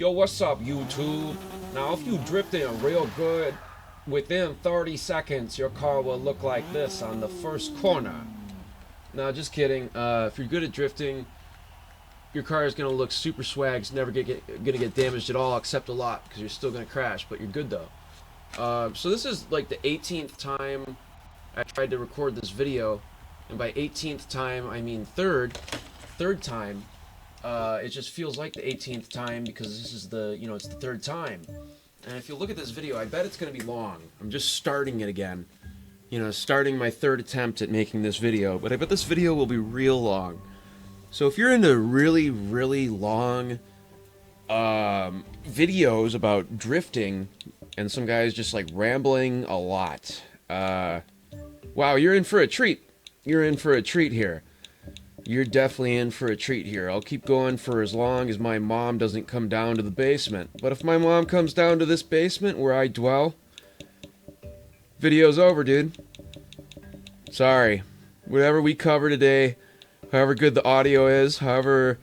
Yo, what's up, YouTube? Now, if you drift in real good, within 30 seconds, your car will look like this on the first corner. Now, just kidding. If you're good at drifting, your car is gonna look super swag. It's never gonna get damaged at all, except a lot, because you're still gonna crash. But you're good though. So this is like the 18th time I tried to record this video, and by 18th time I mean third time. It just feels like the 18th time because this is it's the third time. And if you look at this video, I bet it's going to be long. I'm just starting it again. Starting my third attempt at making this video. But I bet this video will be real long. So if you're into really, really long videos about drifting and some guys just like rambling a lot, wow, you're in for a treat. You're in for a treat here. You're definitely in for a treat here. I'll keep going for as long as my mom doesn't come down to the basement. But if my mom comes down to this basement where I dwell, video's over, dude. Sorry. Whatever we cover today, however good the audio is, however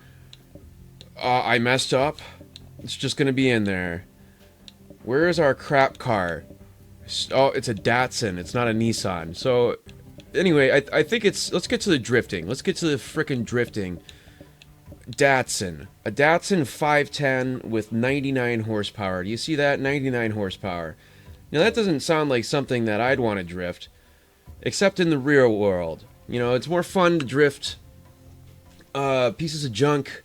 I messed up, it's just gonna be in there. Where is our crap car? Oh, it's a Datsun. It's not a Nissan. So anyway, I think let's get to the drifting. Let's get to the frickin' drifting. Datsun. A Datsun 510 with 99 horsepower. Do you see that? 99 horsepower. Now that doesn't sound like something that I'd want to drift, except in the real world. It's more fun to drift pieces of junk.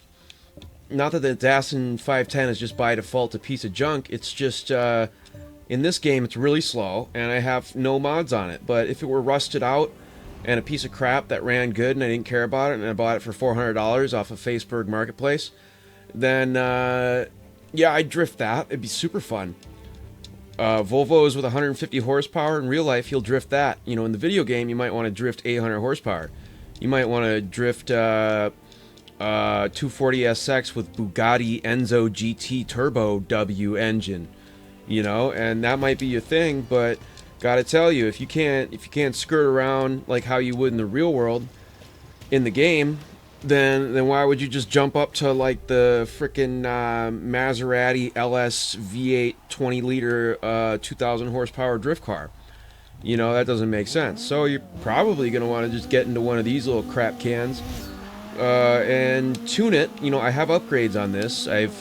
Not that the Datsun 510 is just by default a piece of junk. It's just, in this game, it's really slow, and I have no mods on it. But if it were rusted out and a piece of crap that ran good and I didn't care about it, and I bought it for $400 off of Facebook Marketplace, then, yeah, I'd drift that. It'd be super fun. Volvos with 150 horsepower, in real life, you'll drift that. In the video game, you might want to drift 800 horsepower. You might want to drift 240SX with Bugatti Enzo GT Turbo W engine. And that might be your thing, but gotta tell you, if you can't skirt around like how you would in the real world in the game, then why would you just jump up to like the frickin' Maserati LS V8 20-liter 2,000 horsepower drift car? That doesn't make sense. So you're probably gonna want to just get into one of these little crap cans and tune it. I have upgrades on this. I've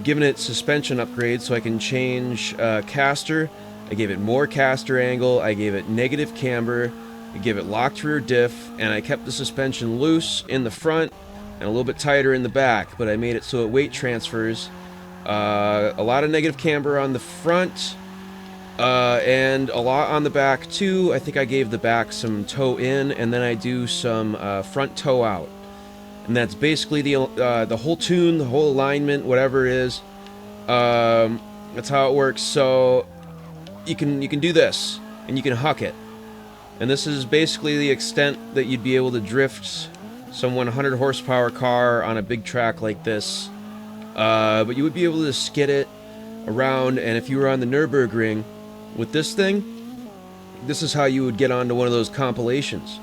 given it suspension upgrades so I can change caster. I gave it more caster angle. I gave it negative camber. I gave it locked rear diff, and I kept the suspension loose in the front and a little bit tighter in the back. But I made it so it weight transfers. A lot of negative camber on the front, and a lot on the back too. I think I gave the back some toe in, and then I do some front toe out. And that's basically the whole tune, the whole alignment, whatever it is. That's how it works. So you can do this, and you can huck it. And this is basically the extent that you'd be able to drift some 100 horsepower car on a big track like this. But you would be able to skid it around, and if you were on the Nürburgring with this thing, this is how you would get onto one of those compilations.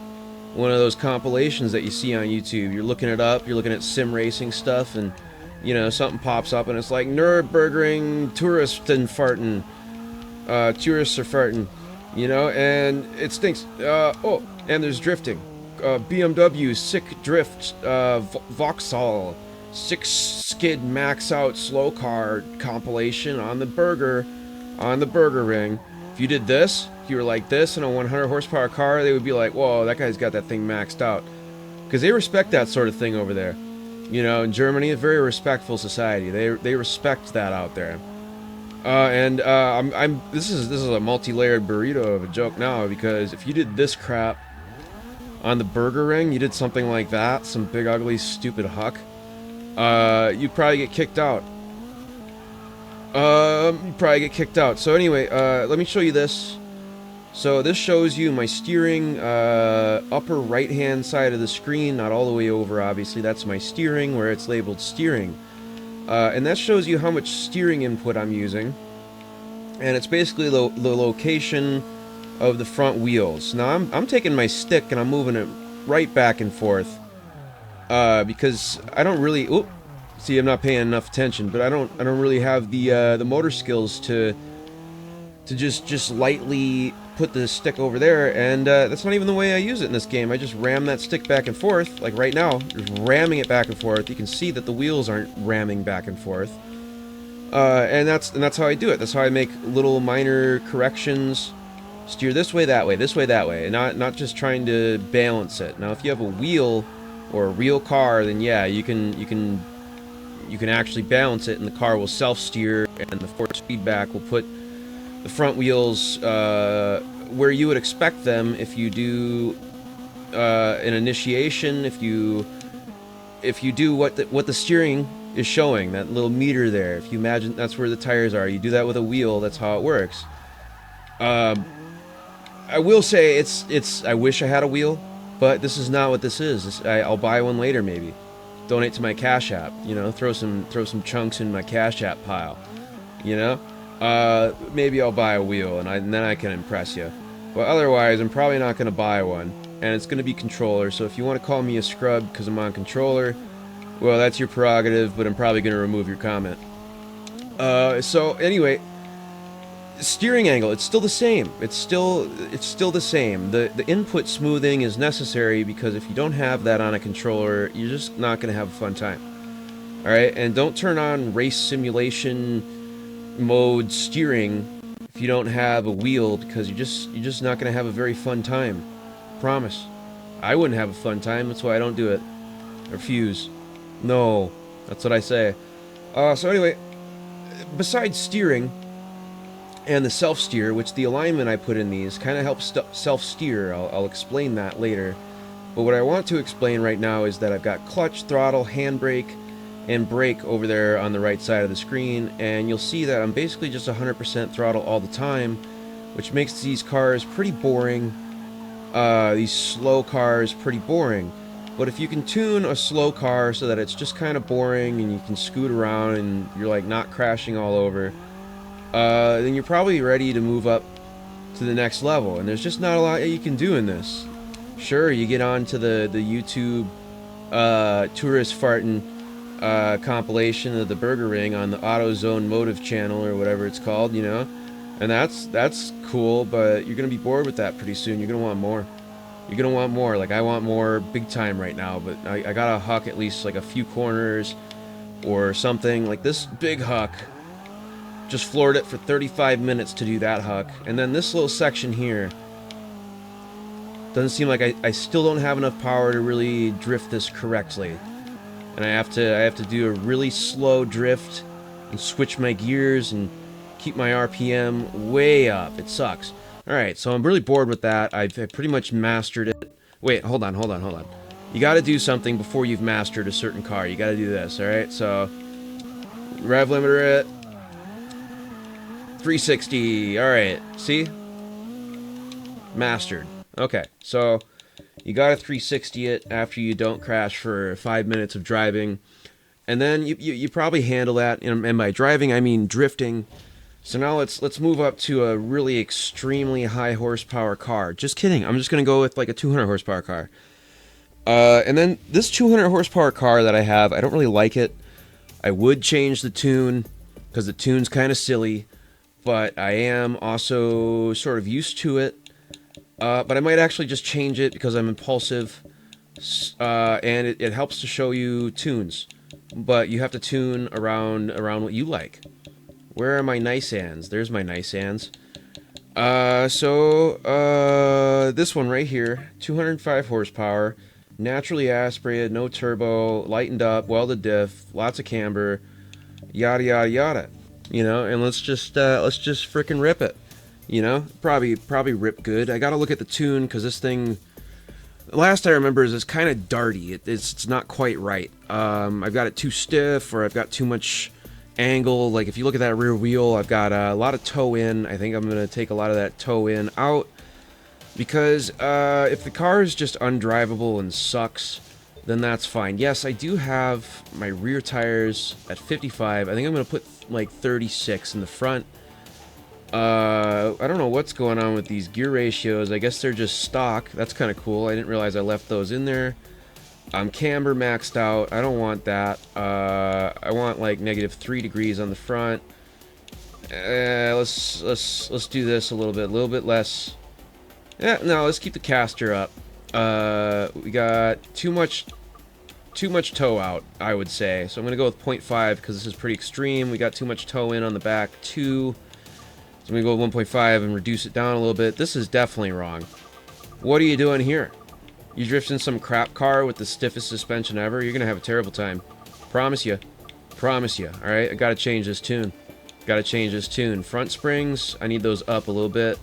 One of those compilations that you see on YouTube. You're looking it up, you're looking at sim racing stuff, and something pops up and it's like Nürburgring tourists are farting, and it stinks. Oh, and there's drifting. BMW sick drift, Vauxhall 6 skid max out slow car compilation on the burger ring. If you did this, if you were like this in a 100 horsepower car, they would be like, whoa, that guy's got that thing maxed out. Because they respect that sort of thing over there. In Germany, a very respectful society. They respect that out there. This is a multi-layered burrito of a joke now, because if you did this crap on the burger ring, you did something like that, some big ugly stupid huck, you'd probably get kicked out. You'd probably get kicked out. So anyway, let me show you this. So this shows you my steering, upper right hand side of the screen, not all the way over obviously, that's my steering where it's labeled steering. And that shows you how much steering input I'm using. And it's basically the location of the front wheels. Now I'm taking my stick and I'm moving it right back and forth. Because I don't really... Oop, See, I'm not paying enough attention, but I don't really have the motor skills to just lightly put the stick over there, and that's not even the way I use it in this game. I just ram that stick back and forth, like right now, just ramming it back and forth. You can see that the wheels aren't ramming back and forth, and that's how I do it. That's how I make little minor corrections. Steer this way, that way, this way, that way, and not just trying to balance it. Now, if you have a wheel or a real car, then yeah, you can actually balance it, and the car will self-steer, and the force feedback will put the front wheels where you would expect them if you do an initiation. If you do what the steering is showing, that little meter there. If you imagine that's where the tires are, you do that with a wheel. That's how it works. I will say it's. I wish I had a wheel, but this is not what this is. I'll buy one later, maybe. Donate to my Cash App. You know, throw some chunks in my Cash App pile. You know. Maybe I'll buy a wheel, and then I can impress you. But otherwise, I'm probably not going to buy one, and it's going to be controller. So if you want to call me a scrub because I'm on controller, well, that's your prerogative. But I'm probably going to remove your comment. So anyway, steering angle, it's still the same. It's still the same. The input smoothing is necessary because if you don't have that on a controller, you're just not going to have a fun time. All right, and don't turn on race simulation mode steering if you don't have a wheel, because you're just not going to have a very fun time. Promise. I wouldn't have a fun time. That's why I don't do it. I refuse. No, that's what I say. So anyway, besides steering and the self-steer, which the alignment I put in these kind of helps self-steer. I'll explain that later. But what I want to explain right now is that I've got clutch, throttle, handbrake, and brake over there on the right side of the screen, and you'll see that I'm basically just 100% throttle all the time, which makes these cars pretty boring, these slow cars pretty boring. But if you can tune a slow car so that it's just kind of boring and you can scoot around and you're like not crashing all over, then you're probably ready to move up to the next level, and there's just not a lot you can do in this. Sure, you get onto the YouTube tourist farting compilation of the Burger Ring on the AutoZone Motive channel or whatever it's called, you know, and that's cool, but you're gonna be bored with that pretty soon. You're gonna want more. You're gonna want more. Like, I want more big time right now, but I gotta huck at least like a few corners or something. Like this big huck, just floored it for 35 minutes to do that huck, and then this little section here doesn't seem like I still don't have enough power to really drift this correctly. And I have to do a really slow drift and switch my gears and keep my RPM way up. It sucks. Alright, so I'm really bored with that. I've pretty much mastered it. Wait, hold on. You gotta do something before you've mastered a certain car. You gotta do this, alright? So, rev limiter at 360. Alright, see? Mastered. Okay, so you gotta 360 it after you don't crash for 5 minutes of driving, and then you probably handle that. And by driving, I mean drifting. So now let's move up to a really extremely high horsepower car. Just kidding. I'm just gonna go with like a 200 horsepower car. And then this 200 horsepower car that I have, I don't really like it. I would change the tune because the tune's kind of silly, but I am also sort of used to it. But I might actually just change it because I'm impulsive, and it helps to show you tunes. But you have to tune around what you like. Where are my nice ands? There's my nice ands. This one right here, 205 horsepower, naturally aspirated, no turbo, lightened up, welded diff, lots of camber, yada yada yada. You know, and let's just frickin' rip it. You know, probably rip good. I gotta look at the tune because this thing, last I remember, is it's kind of darty. It's not quite right. I've got it too stiff, or I've got too much angle. Like if you look at that rear wheel, I've got a lot of toe in. I think I'm gonna take a lot of that toe in out because if the car is just undrivable and sucks, then that's fine. Yes, I do have my rear tires at 55. I think I'm gonna put like 36 in the front. I don't know what's going on with these gear ratios. I guess they're just stock. That's kind of cool. I didn't realize I left those in there. I'm camber maxed out. I don't want that. I want like -3 degrees on the front. Let's do this a little bit less. Yeah, no, let's keep the caster up. We got too much toe out, I would say. So I'm gonna go with 0.5 because this is pretty extreme. We got too much toe in on the back too. So I'm gonna go with 1.5 and reduce it down a little bit. This is definitely wrong. What are you doing here? You drifting some crap car with the stiffest suspension ever? You're gonna have a terrible time. Promise you. Promise you. Alright, I gotta change this tune. Gotta change this tune. Front springs, I need those up a little bit.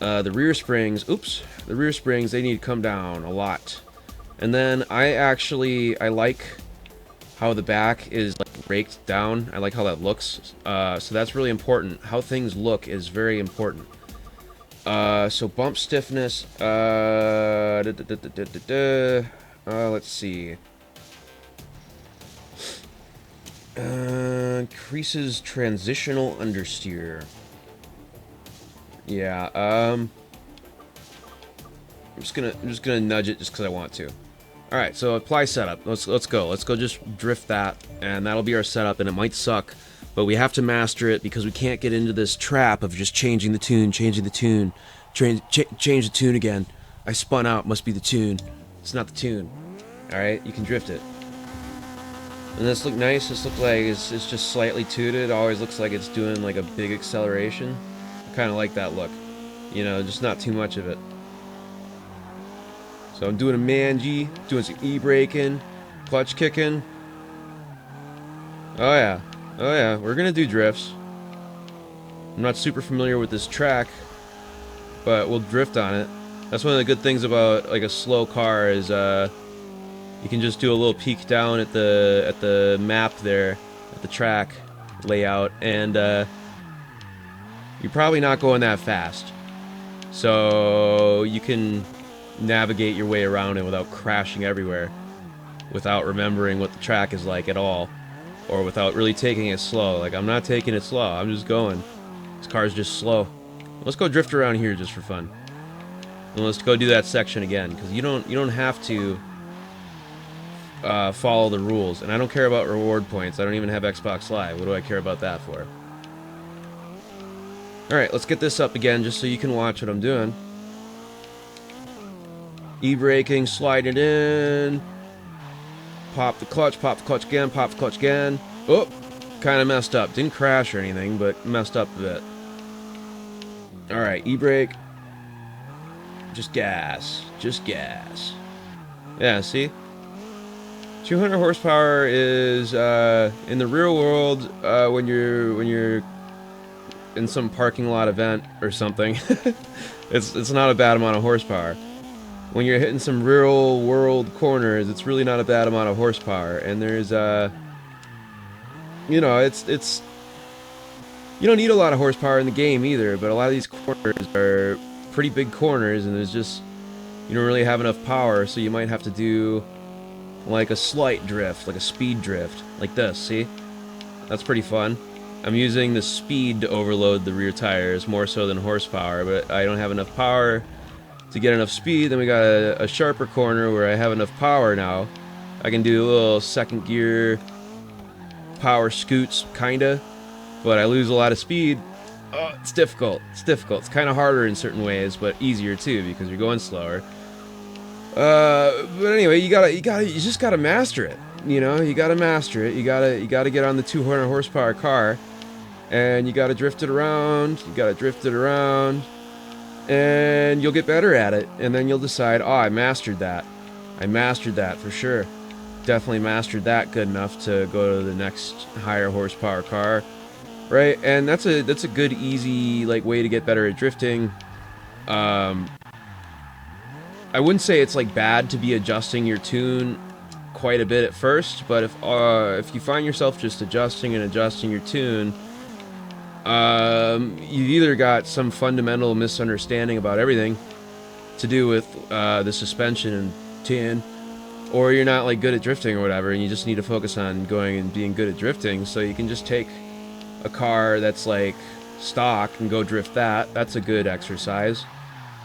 The rear springs, the rear springs, they need to come down a lot. And then I like how the back is like raked down. I like how that looks. So that's really important. How things look is very important. So bump stiffness, let's see. Increases transitional understeer. Yeah, I'm just gonna nudge it just because I want to. All right, so apply setup. Let's go. Let's go. Just drift that, and that'll be our setup. And it might suck, but we have to master it because we can't get into this trap of just changing the tune, change the tune again. I spun out. Must be the tune. It's not the tune. All right, you can drift it. And this look nice. This look like it's just slightly tooted. Always looks like it's doing like a big acceleration. I kind of like that look. You know, just not too much of it. So I'm doing a mangy, doing some e-braking, clutch kicking. Oh yeah, we're gonna do drifts. I'm not super familiar with this track, but we'll drift on it. That's one of the good things about like a slow car is you can just do a little peek down at the map there, at the track layout, and you're probably not going that fast. So you can navigate your way around it without crashing everywhere, without remembering what the track is like at all, or without really taking it slow. Like, I'm not taking it slow, I'm just going. This car's just slow. Let's go drift around here just for fun. And let's go do that section again, because you don't have to follow the rules. And I don't care about reward points. I don't even have Xbox Live. What do I care about that for? Alright, let's get this up again just so you can watch what I'm doing. E-braking, slide it in. Pop the clutch again, pop the clutch again. Oh, kind of messed up. Didn't crash or anything, but messed up a bit. Alright, e-brake. Just gas. Just gas. Yeah, see? 200 horsepower is, in the real world, when you're in some parking lot event or something, it's not a bad amount of horsepower. When you're hitting some real world corners, it's really not a bad amount of horsepower. And there's, you know, it's you don't need a lot of horsepower in the game either, but a lot of these corners are pretty big corners, and there's just, you don't really have enough power, so you might have to do like a slight drift, like a speed drift, like this, see? That's pretty fun. I'm using the speed to overload the rear tires more so than horsepower, but I don't have enough power to get enough speed. Then we got a sharper corner where I have enough power now. I can do a little second gear power scoots, kinda, but I lose a lot of speed. Oh, it's difficult. It's difficult. It's kind of harder in certain ways, but easier too because you're going slower. But anyway, you just gotta master it. You know, you gotta master it. You gotta get on the 200 horsepower car, and you gotta drift it around. You gotta drift it around. And you'll get better at it, and then you'll decide, oh, I mastered that. I mastered that for sure. Definitely mastered that good enough to go to the next higher horsepower car, right? And that's a good, easy like way to get better at drifting. I wouldn't say it's like bad to be adjusting your tune quite a bit at first, but if you find yourself just adjusting your tune, you've either got some fundamental misunderstanding about everything to do with the suspension and tune, or you're not like good at drifting or whatever, and you just need to focus on going and being good at drifting. So you can just take a car that's like stock and go drift that. That's a good exercise.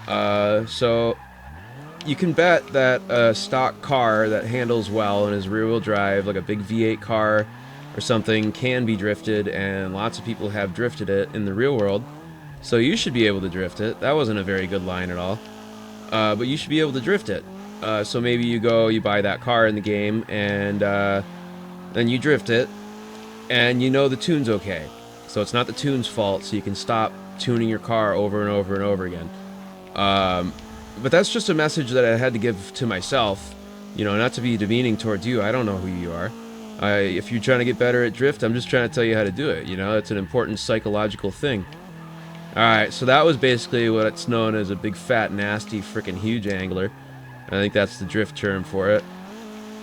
So you can bet that a stock car that handles well and is rear-wheel drive, like a big V8 car or something, can be drifted, and lots of people have drifted it in the real world. So you should be able to drift it. That wasn't a very good line at all. But you should be able to drift it. So maybe you buy that car in the game, and then you drift it, and you know the tune's okay. So it's not the tune's fault, so you can stop tuning your car over and over and over again. But that's just a message that I had to give to myself. You know, not to be demeaning towards you. I don't know who you are. If you're trying to get better at drift, I'm just trying to tell you how to do it. You know, it's an important psychological thing. Alright, so that was basically what's known as a big, fat, nasty, freaking huge angler. I think that's the drift term for it.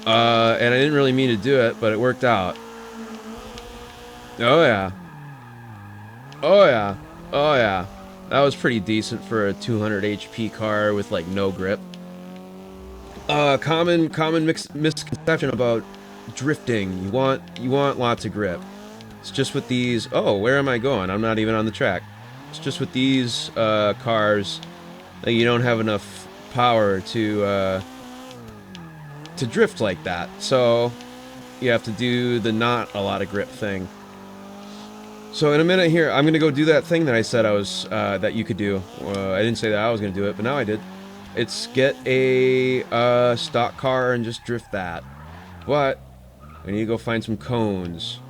And I didn't really mean to do it, but it worked out. Oh yeah. Oh yeah. Oh yeah. That was pretty decent for a 200 HP car with like no grip. Common misconception about drifting. You want lots of grip. It's just with these. Oh, where am I going? I'm not even on the track. It's just with these cars that you don't have enough power to drift like that. So you have to do the not a lot of grip thing. So in a minute here, I'm gonna go do that thing that I said I was that you could do. I didn't say that I was gonna do it, but now I did. It's get a stock car and just drift that. But I need to go find some cones.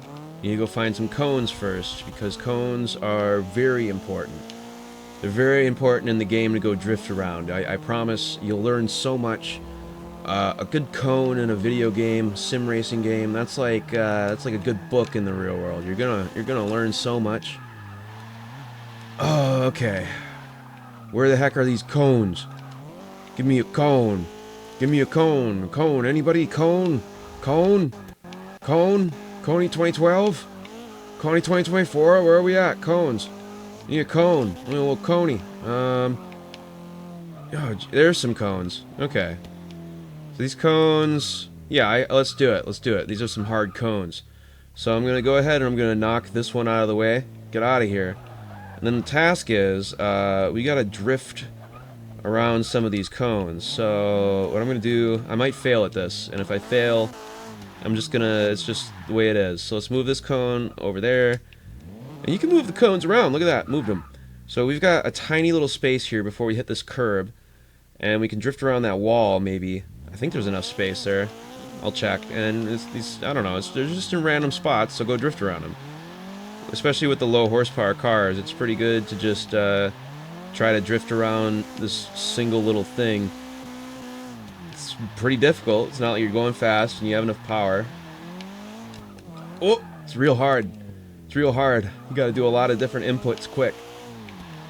You need to go find some cones first, because cones are very important. They're very important in the game to go drift around. I promise you'll learn so much. A good cone in a video game, sim racing game, that's like a good book in the real world. You're gonna learn so much. Oh, okay. Where the heck are these cones? Give me a cone. Give me a cone. Cone. Anybody? Cone? Cone? Cone? Coney 2012? Coney 2024? Where are we at? Cones. Need a cone. A little Coney. Oh, there's some cones. Okay. So these cones... Yeah, let's do it. Let's do it. These are some hard cones. So I'm going to go ahead and I'm going to knock this one out of the way. Get out of here. And then the task is, we got to drift around some of these cones. So what I'm going to do... I might fail at this. And if I fail... I'm just gonna, it's just the way it is. So let's move this cone over there. And you can move the cones around, look at that, moved them. So we've got a tiny little space here before we hit this curb. And we can drift around that wall, maybe. I think there's enough space there. I'll check. And it's these, I don't know, they're just in random spots, so go drift around them. Especially with the low horsepower cars, it's pretty good to just try to drift around this single little thing. It's pretty difficult. It's not like you're going fast and you have enough power. Oh, it's real hard. It's real hard. You gotta do a lot of different inputs quick.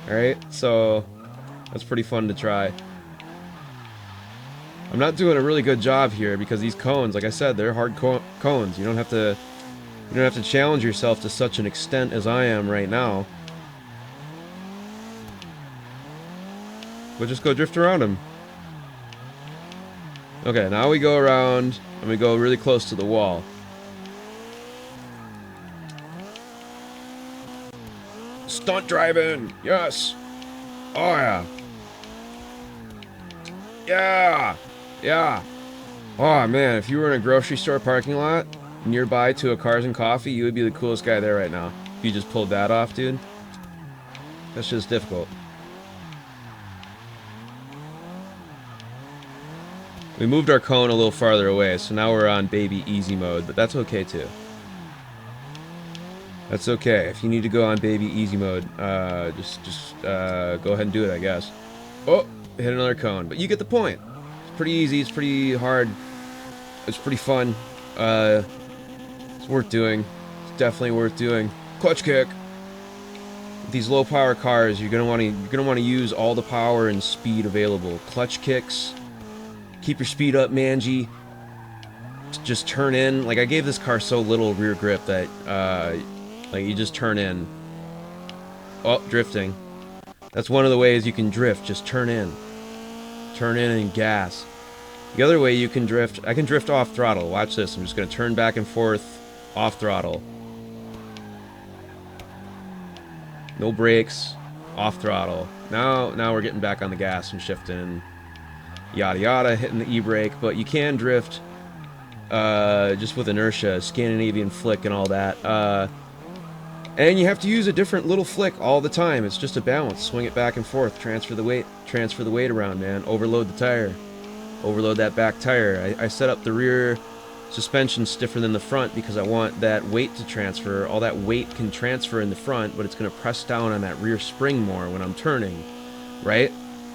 Alright, so that's pretty fun to try. I'm not doing a really good job here because these cones, like I said, they're hard cones. You don't have to challenge yourself to such an extent as I am right now. But just go drift around them. Okay, now we go around, and we go really close to the wall. Stunt driving! Yes! Oh yeah! Yeah! Yeah! Oh man, if you were in a grocery store parking lot, nearby to a Cars and Coffee, you would be the coolest guy there right now. If you just pulled that off, dude. That's just difficult. We moved our cone a little farther away, so now we're on baby easy mode, but that's okay too. That's okay. If you need to go on baby easy mode, just go ahead and do it, I guess. Oh, hit another cone, but you get the point. It's pretty easy. It's pretty hard. It's pretty fun. It's worth doing. It's definitely worth doing. Clutch kick. With these low power cars, you're gonna want to use all the power and speed available. Clutch kicks. Keep your speed up, mangy. Just turn in. Like, I gave this car so little rear grip that, like, you just turn in. Oh, drifting. That's one of the ways you can drift. Just turn in. Turn in and gas. The other way you can drift, I can drift off throttle. Watch this. I'm just going to turn back and forth off throttle. No brakes. Off throttle. Now we're getting back on the gas and shifting. yada yada, hitting the e-brake, but you can drift just with inertia, Scandinavian flick and all that. And you have to use a different little flick all the time. It's just a balance. Swing it back and forth. Transfer the weight around, man. Overload the tire. Overload that back tire. I set up the rear suspension stiffer than the front because I want that weight to transfer. All that weight can transfer in the front, but it's going to press down on that rear spring more when I'm turning, right?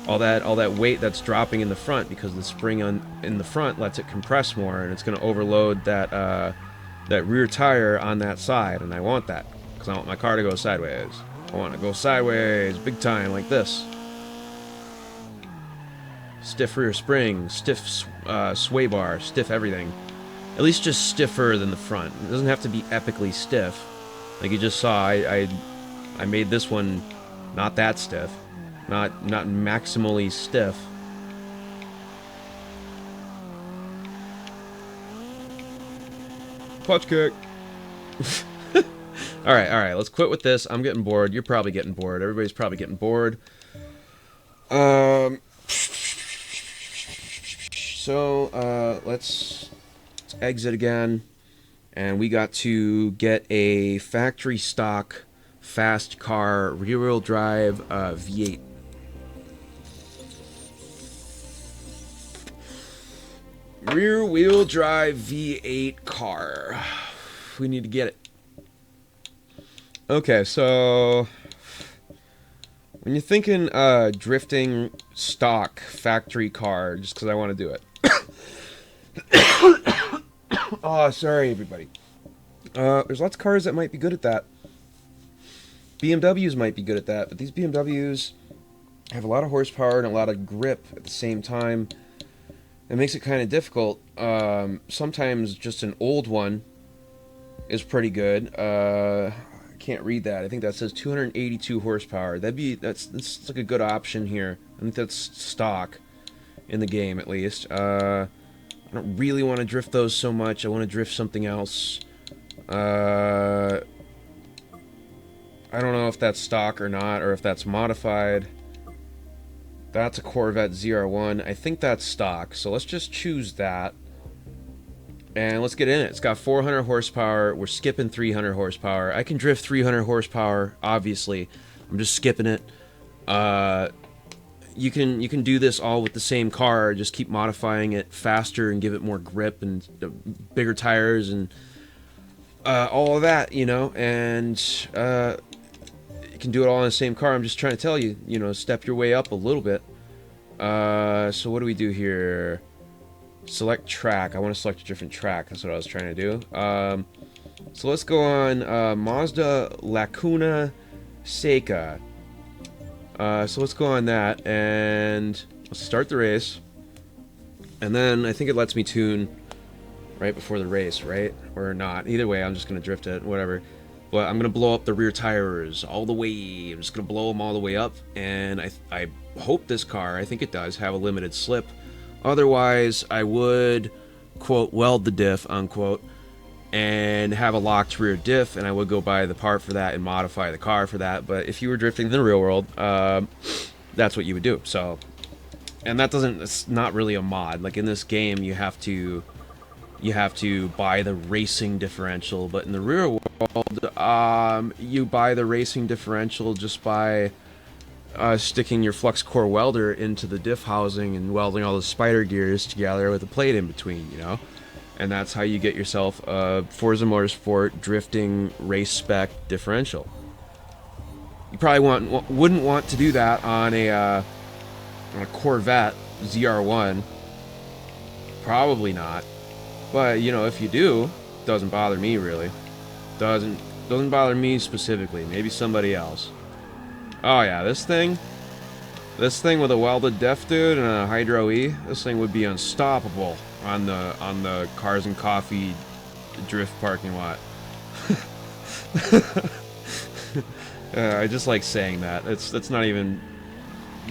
All that weight that's dropping in the front because the spring in the front lets it compress more, and it's going to overload that rear tire on that side, and I want that because I want my car to go sideways. I want to go sideways big time like this. Stiff rear spring, stiff sway bar, stiff everything. At least just stiffer than the front. It doesn't have to be epically stiff. Like you just saw, I made this one not that stiff. Not maximally stiff. Clutch kick. Alright, let's quit with this. I'm getting bored. You're probably getting bored. Everybody's probably getting bored. So, let's exit again. And we got to get a factory stock fast car rear-wheel drive V8. Rear-wheel drive V8 car. We need to get it. Okay, so when you're thinking drifting stock factory car, just because I want to do it. Oh, sorry, everybody. There's lots of cars that might be good at that. BMWs might be good at that, but these BMWs have a lot of horsepower and a lot of grip at the same time. It makes it kind of difficult. Sometimes just an old one is pretty good. I can't read that. I think that says 282 horsepower. That's like a good option here. I think that's stock in the game at least. I don't really want to drift those so much. I want to drift something else. I don't know if that's stock or not, or if that's modified. That's a Corvette ZR1. I think that's stock, so let's just choose that. And let's get in it. It's got 400 horsepower. We're skipping 300 horsepower. I can drift 300 horsepower, obviously. I'm just skipping it. You can do this all with the same car. Just keep modifying it faster and give it more grip and bigger tires and all of that, you know. And you can do it all in the same car. I'm just trying to tell you, you know, step your way up a little bit. So what do we do here? Select track. I want to select a different track. That's what I was trying to do. So let's go on Mazda Lacuna Seca. So let's go on that, and let's start the race. And then I think it lets me tune right before the race, right? Or not. Either way, I'm just going to drift it, whatever. But I'm going to blow up the rear tires all the way. I'm just going to blow them all the way up. And I hope this car, I think it does, have a limited slip. Otherwise, I would, quote, weld the diff, unquote, and have a locked rear diff, and I would go buy the part for that and modify the car for that. But if you were drifting in the real world, that's what you would do. So, and it's not really a mod. Like in this game, you have to buy the racing differential, but in the real world, you buy the racing differential just by sticking your flux core welder into the diff housing and welding all the spider gears together with a plate in between, you know? And that's how you get yourself a Forza Motorsport drifting race spec differential. You probably wouldn't want to do that on a Corvette ZR1. Probably not. But, you know, if you do, it doesn't bother me really. Doesn't bother me specifically. Maybe somebody else. Oh yeah, this thing with a welded diff, dude, and a Hydro E, this thing would be unstoppable on the Cars and Coffee drift parking lot. I just like saying that. That's not even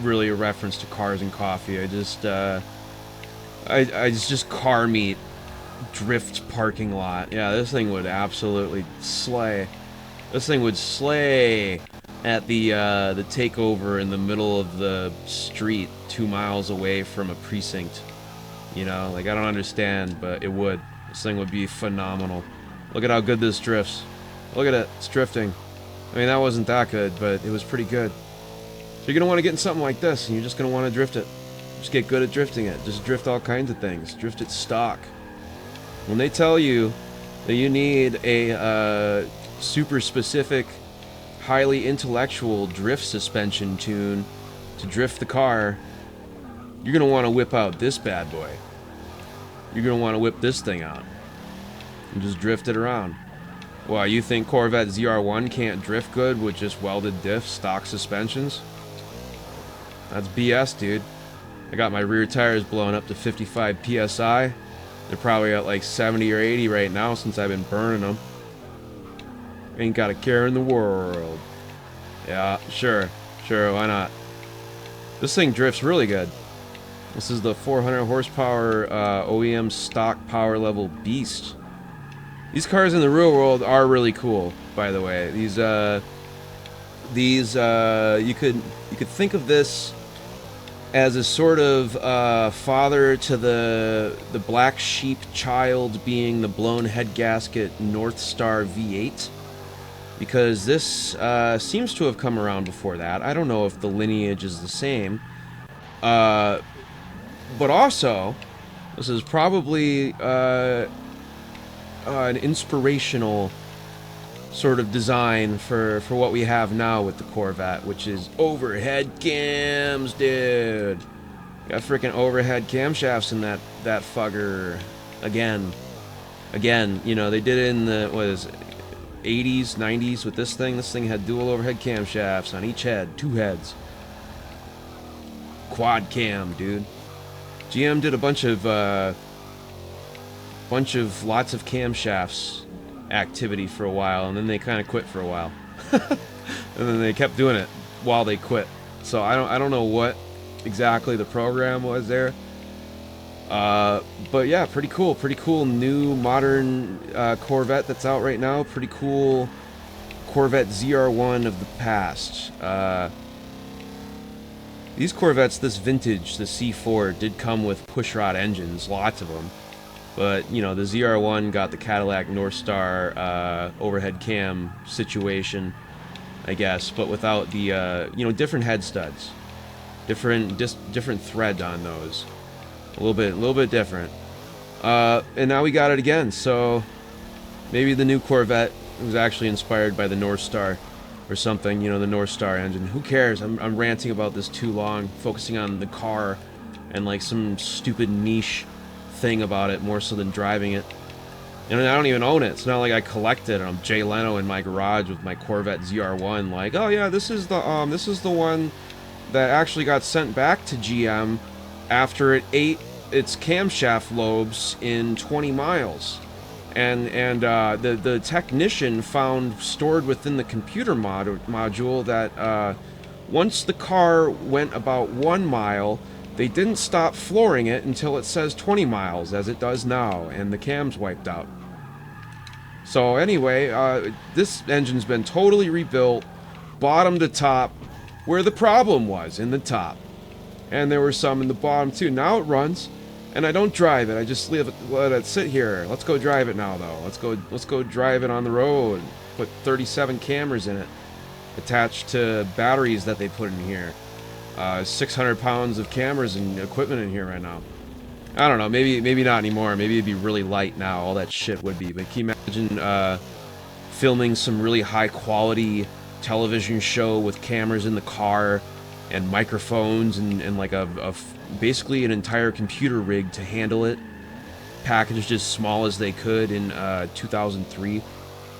really a reference to Cars and Coffee. I just car meet drift parking lot. Yeah, this thing would absolutely slay. This thing would slay the takeover in the middle of the street 2 miles away from a precinct. You know, like, I don't understand, but it would. This thing would be phenomenal. Look at how good this drifts. Look at it. It's drifting. I mean, that wasn't that good, but it was pretty good. So you're going to want to get in something like this, and you're just going to want to drift it. Just get good at drifting it. Just drift all kinds of things. Drift it stock. When they tell you that you need a super specific, highly intellectual drift suspension tune to drift the car, you're going to want to whip out this bad boy. You're going to want to whip this thing out and just drift it around. Well, you think Corvette ZR1 can't drift good with just welded diff stock suspensions? That's BS, dude. I got my rear tires blown up to 55 PSI. They're probably at like 70 or 80 right now since I've been burning them. Ain't got a care in the world. Yeah, sure, why not? This thing drifts really good. This is the 400 horsepower OEM stock power level beast. These cars in the real world are really cool, by the way. You could think of this as a sort of father to the black sheep child being the blown head gasket North Star V8, because this seems to have come around before that. I don't know if the lineage is the same, but also this is probably an inspirational sort of design for what we have now with the Corvette, which is overhead cams, dude. Got freaking overhead camshafts in that fugger again. You know, they did it in the 80s, 90s with this thing. This thing had dual overhead camshafts on each head, 2 heads. Quad cam, dude. GM did a bunch of lots of camshafts activity for a while, and then they kind of quit for a while. And then they kept doing it while they quit. So I don't know what exactly the program was there. But yeah, pretty cool new modern Corvette that's out right now. Pretty cool Corvette ZR1 of the past. These Corvettes, this vintage, the C4, did come with pushrod engines, lots of them. But, you know, the ZR1 got the Cadillac North Star overhead cam situation, I guess, but without the, you know, different head studs. Different thread on those. A little bit different. And now we got it again, so maybe the new Corvette was actually inspired by the North Star or something, you know, the North Star engine. Who cares? I'm ranting about this too long, focusing on the car and like some stupid niche thing about it more so than driving it. And I don't even own it. It's not like I collect it and I'm Jay Leno in my garage with my Corvette ZR1 like, oh yeah, this is the one that actually got sent back to GM after it ate its camshaft lobes in 20 miles. And the technician found stored within the computer module that once the car went about 1 mile, they didn't stop flooring it until it says 20 miles, as it does now, and the cam's wiped out. So anyway, this engine's been totally rebuilt, bottom to top, where the problem was, in the top. And there were some in the bottom too. Now it runs, and I don't drive it. I just let it sit here. Let's go drive it now, though. Let's go drive it on the road. Put 37 cameras in it, attached to batteries that they put in here. 600 pounds of cameras and equipment in here right now. I don't know, maybe not anymore. Maybe it'd be really light now, all that shit would be. But can you imagine filming some really high quality television show with cameras in the car and microphones and like basically an entire computer rig to handle it, packaged as small as they could in 2003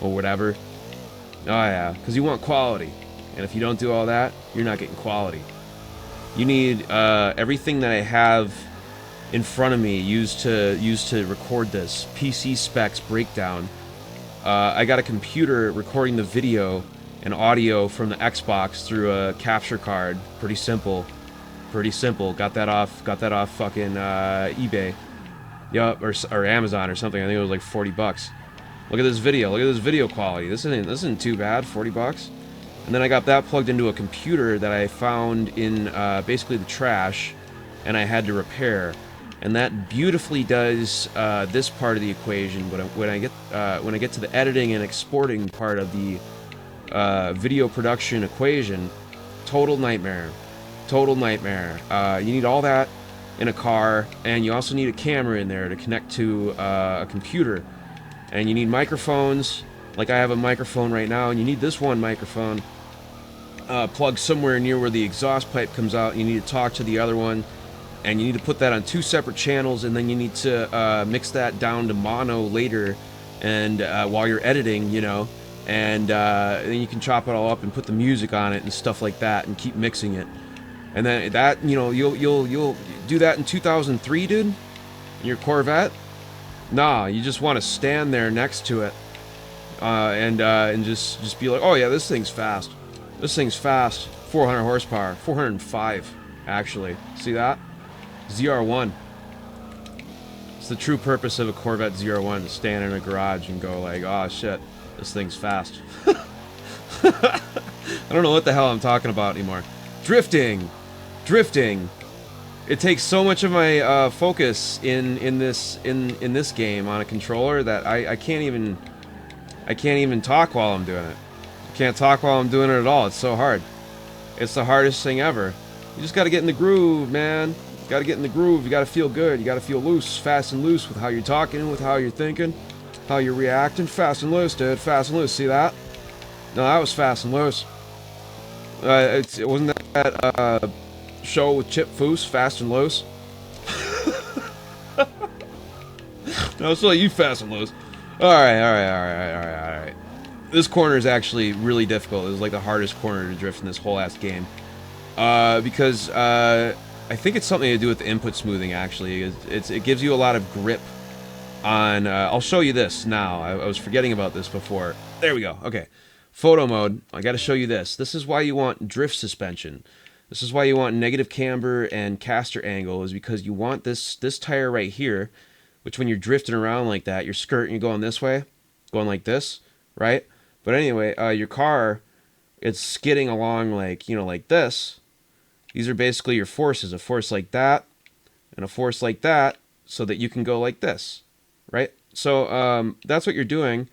or whatever. Oh yeah, because you want quality, and if you don't do all that, you're not getting quality. You need everything that I have in front of me used to record this PC specs breakdown. I got a computer recording the video and audio from the Xbox through a capture card. Pretty simple. Got that off fucking eBay. Yup, or Amazon or something. I think it was like $40. Look at this video. Look at this video quality. This isn't too bad. $40. And then I got that plugged into a computer that I found in basically the trash, and I had to repair. And that beautifully does this part of the equation. But when I get to the editing and exporting part of the video production equation, total nightmare, total nightmare. You need all that in a car, and you also need a camera in there to connect to a computer, and you need microphones. Like I have a microphone right now, and you need this one microphone plugged somewhere near where the exhaust pipe comes out. You need to talk to the other one, and you need to put that on 2 separate channels, and then you need to mix that down to mono later, and while you're editing, you know, and then you can chop it all up and put the music on it and stuff like that, and keep mixing it. And then that, you know, you'll do that in 2003, dude, in your Corvette. Nah, you just want to stand there next to it, and just be like, oh yeah, this thing's fast. This thing's fast. 400 horsepower, 405 actually. See that? ZR1. It's the true purpose of a Corvette ZR1, to stand in a garage and go like, oh shit, this thing's fast. I don't know what the hell I'm talking about anymore. Drifting. It takes so much of my focus in this game on a controller that I can't even talk while I'm doing it. I can't talk while I'm doing it at all. It's so hard. It's the hardest thing ever. You just got to get in the groove, man. You got to get in the groove. You got to feel good. You got to feel loose, fast and loose with how you're talking, with how you're thinking, how you're reacting. Fast and loose, dude. Fast and loose. See that? No, that was fast and loose. It wasn't that show with Chip Foose, Fast and Loose? No, it's like you fast and loose. Alright. This corner is actually really difficult. This is like the hardest corner to drift in this whole ass game. Because I think it's something to do with the input smoothing, actually. It gives you a lot of grip on... I'll show you this now. I was forgetting about this before. There we go. Okay. Photo mode. I gotta show you this. This is why you want drift suspension. This is why you want negative camber and caster angle, is because you want this tire right here, which when you're drifting around like that, you're skirting, you're going this way, going like this, right? But anyway, your car, it's skidding along like, you know, like this. These are basically your forces, a force like that, and a force like that, so that you can go like this, right? So that's what you're doing,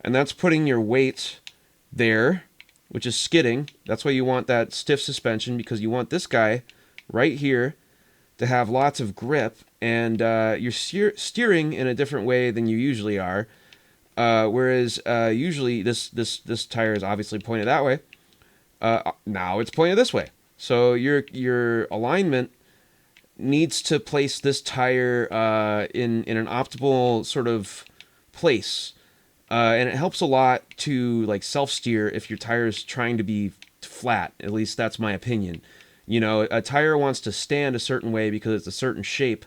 and that's putting your weight there, which is skidding. That's why you want that stiff suspension, because you want this guy right here to have lots of grip, and you're steering in a different way than you usually are. Whereas usually this tire is obviously pointed that way. Now it's pointed this way. So your alignment needs to place this tire in an optimal sort of place. And it helps a lot to like self-steer if your tire is trying to be flat. At least that's my opinion. You know, a tire wants to stand a certain way because it's a certain shape.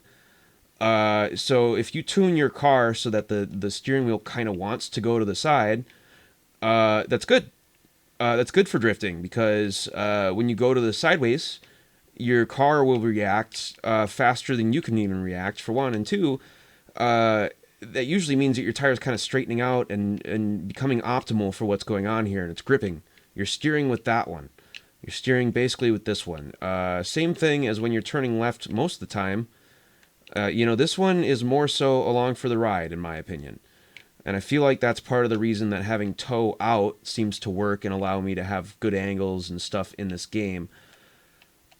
So if you tune your car so that the steering wheel kind of wants to go to the side, that's good. That's good for drifting, because when you go to the sideways, your car will react faster than you can even react, for one. And two, that usually means that your tire is kind of straightening out and becoming optimal for what's going on here, and it's gripping. You're steering with that one. You're steering basically with this one. Same thing as when you're turning left most of the time. You know, this one is more so along for the ride, in my opinion. And I feel like that's part of the reason that having toe out seems to work and allow me to have good angles and stuff in this game.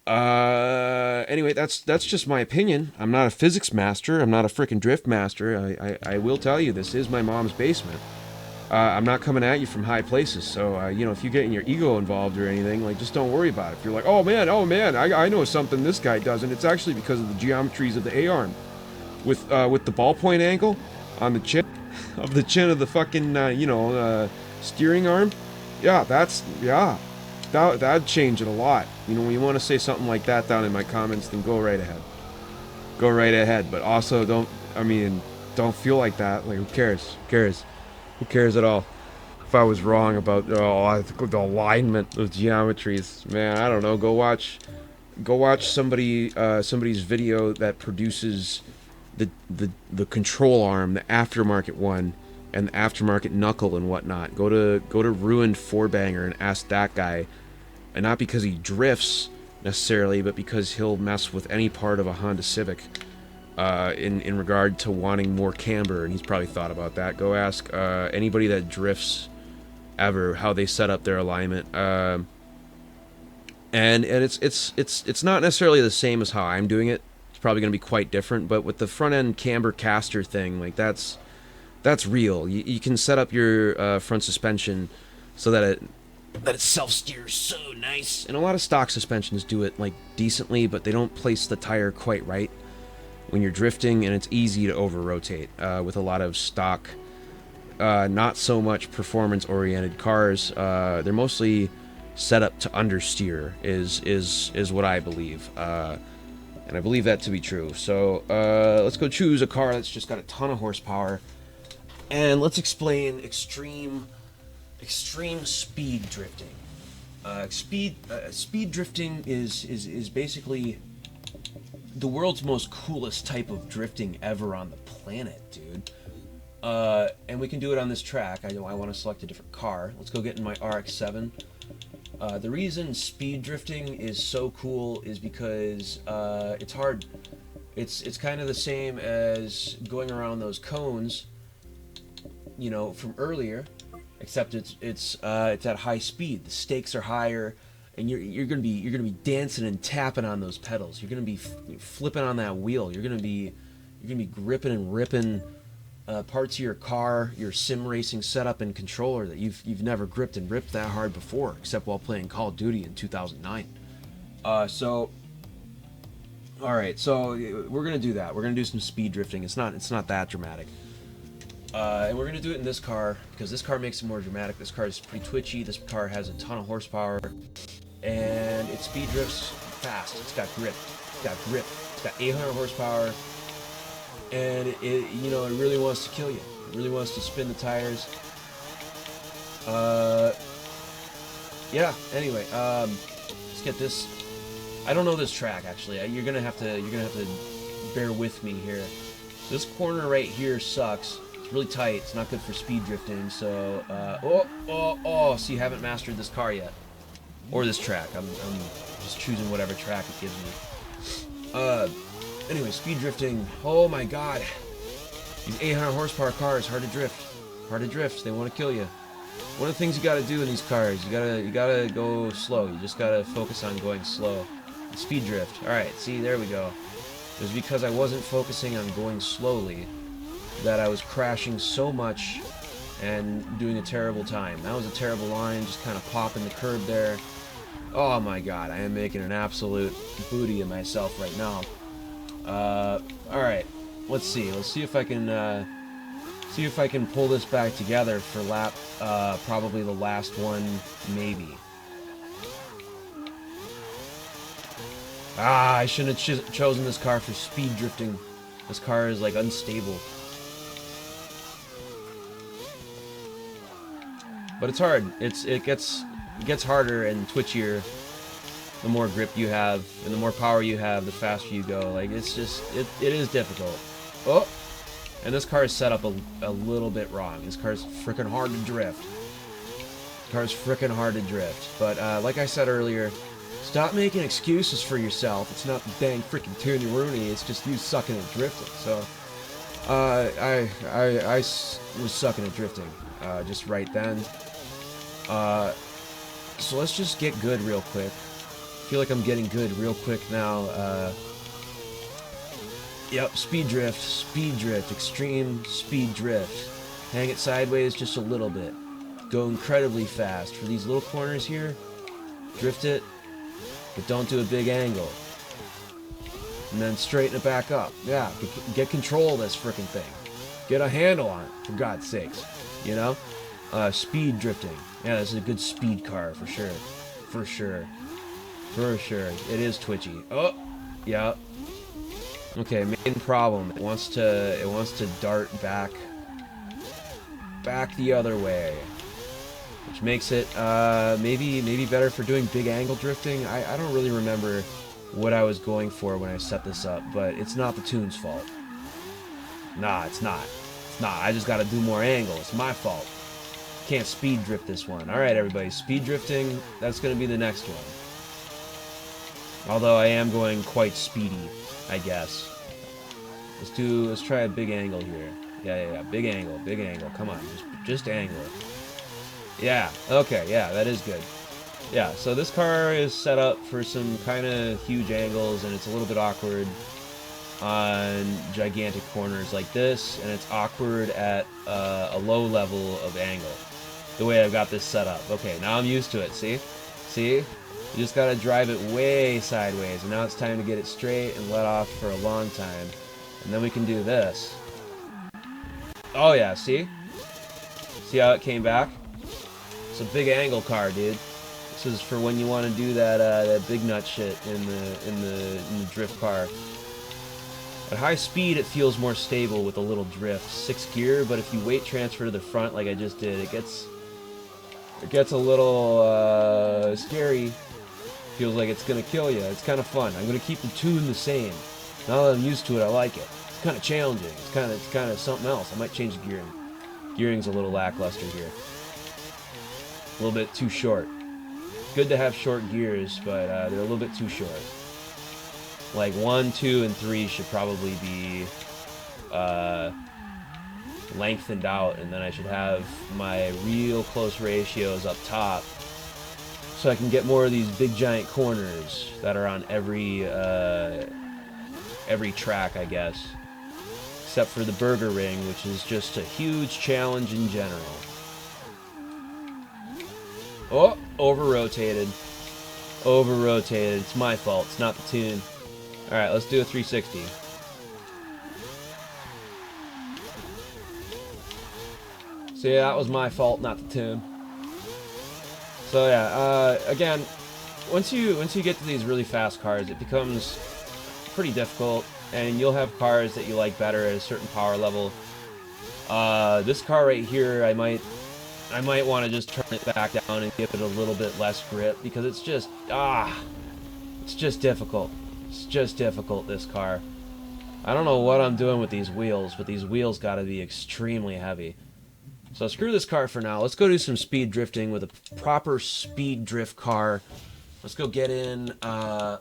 Anyway, that's just my opinion. I'm not a physics master. I'm not a freaking drift master. I will tell you, this is my mom's basement. I'm not coming at you from high places, so, you know, if you get in your ego involved or anything, like, just don't worry about it. If you're like, oh man, I know something this guy doesn't, it's actually because of the geometries of the A-arm. With the ballpoint angle on the chin of the fucking, steering arm, yeah, that'd change it a lot. You know, when you want to say something like that down in my comments, then go right ahead. Go right ahead, but also don't feel like that. Like, who cares? Who cares at all? If I was wrong about the alignment of geometries, man, I don't know. Go watch somebody's video that produces the control arm, the aftermarket one, and the aftermarket knuckle and whatnot. Go to Ruined Four Banger and ask that guy, and not because he drifts necessarily, but because he'll mess with any part of a Honda Civic in regard to wanting more camber, and he's probably thought about that. Go ask anybody that drifts ever how they set up their alignment. And it's not necessarily the same as how I'm doing it. It's probably going to be quite different, but with the front end camber caster thing, like that's real. You can set up your front suspension so that it self steers so nice. And a lot of stock suspensions do it like decently, but they don't place the tire quite right when you're drifting, and it's easy to over rotate with a lot of stock, not so much performance oriented cars. They're mostly set up to understeer is what I believe, and I believe that to be true. So let's go choose a car that's just got a ton of horsepower, and let's explain extreme speed drifting. Speed drifting is basically the world's most coolest type of drifting ever on the planet, dude. And we can do it on this track. I want to select a different car. Let's go get in my RX-7. The reason speed drifting is so cool is because it's hard. It's kind of the same as going around those cones, you know, from earlier, except it's at high speed. The stakes are higher, and you're gonna be dancing and tapping on those pedals. You're gonna be flipping on that wheel. You're gonna be gripping and ripping parts of your car, your sim racing setup and controller that you've never gripped and ripped that hard before, except while playing Call of Duty in 2009. All right, so we're gonna do that. We're gonna do some speed drifting. It's not that dramatic, and we're gonna do it in this car because this car makes it more dramatic. This car is pretty twitchy. This car has a ton of horsepower, and it speed drifts fast. It's got grip. It's got 800 horsepower. And it really wants to kill you. It really wants to spin the tires. Yeah. Anyway, let's get this. I don't know this track actually. You're gonna have to bear with me here. This corner right here sucks. It's really tight. It's not good for speed drifting. So, so you haven't mastered this car yet, or this track. I'm just choosing whatever track it gives me. Anyway, speed drifting. Oh my god. These 800 horsepower cars, hard to drift. They want to kill you. One of the things you gotta do in these cars, you gotta go slow. You just gotta focus on going slow. Speed drift. Alright, see, there we go. It was because I wasn't focusing on going slowly that I was crashing so much and doing a terrible time. That was a terrible line, just kind of popping the curb there. Oh my god, I am making an absolute booty of myself right now. Alright, let's see if I can pull this back together for lap, probably the last one, maybe. I shouldn't have chosen this car for speed drifting. This car is like unstable. But it's hard. It gets harder and twitchier the more grip you have, and the more power you have, the faster you go. Like, it is difficult. Oh! And this car is set up a little bit wrong. This car is freaking hard to drift. But, like I said earlier, stop making excuses for yourself. It's not dang freaking Toony Rooney, it's just you sucking at drifting. So, I was sucking at drifting, just right then. So let's just get good real quick. I feel like I'm getting good real quick now. Yep, speed drift, extreme speed drift. Hang it sideways just a little bit. Go incredibly fast. For these little corners here, drift it, but don't do a big angle. And then straighten it back up. Yeah, get control of this frickin' thing. Get a handle on it, for God's sakes. You know? Speed drifting. Yeah, this is a good speed car, for sure. For sure. It is twitchy. Oh! Yeah. Okay, main problem. It wants to dart back the other way, which makes it maybe better for doing big angle drifting. I don't really remember what I was going for when I set this up, but it's not the tune's fault. Nah, it's not Nah, I just gotta do more angle. It's my fault. Can't speed drift this one. Alright, everybody. Speed drifting, that's gonna be the next one. Although I am going quite speedy, I guess. Let's try a big angle here. Yeah. Big angle. Come on, just angle. Yeah, okay, yeah, that is good. Yeah, so this car is set up for some kind of huge angles, and it's a little bit awkward on gigantic corners like this, and it's awkward at a low level of angle. The way I've got this set up. Okay, now I'm used to it, see? See? You just gotta drive it way sideways, and now it's time to get it straight and let off for a long time. And then we can do this. Oh yeah, see? See how it came back? It's a big angle car, dude. This is for when you want to do that big nut shit in the drift car. At high speed, it feels more stable with a little drift. 6th gear, but if you weight transfer to the front like I just did, it gets a little scary. Feels like it's gonna kill you. It's kind of fun. I'm gonna keep the tune the same. Now that I'm used to it, I like it. It's kind of challenging. It's kind of something else. I might change the gearing. Gearing's a little lackluster here. A little bit too short. Good to have short gears, but they're a little bit too short. Like 1, 2, and 3 should probably be lengthened out, and then I should have my real close ratios up top, so I can get more of these big giant corners that are on every track, I guess. Except for the Burger Ring, which is just a huge challenge in general. Oh, over-rotated. Over-rotated. It's my fault. It's not the tune. Alright, let's do a 360. So yeah, that was my fault, not the tune. So yeah, again, once you get to these really fast cars, it becomes pretty difficult, and you'll have cars that you like better at a certain power level. This car right here, I might want to just turn it back down and give it a little bit less grip, because it's just difficult. It's just difficult, this car. I don't know what I'm doing with these wheels, but these wheels gotta be extremely heavy. So screw this car for now. Let's go do some speed drifting with a proper speed drift car. Let's go get in my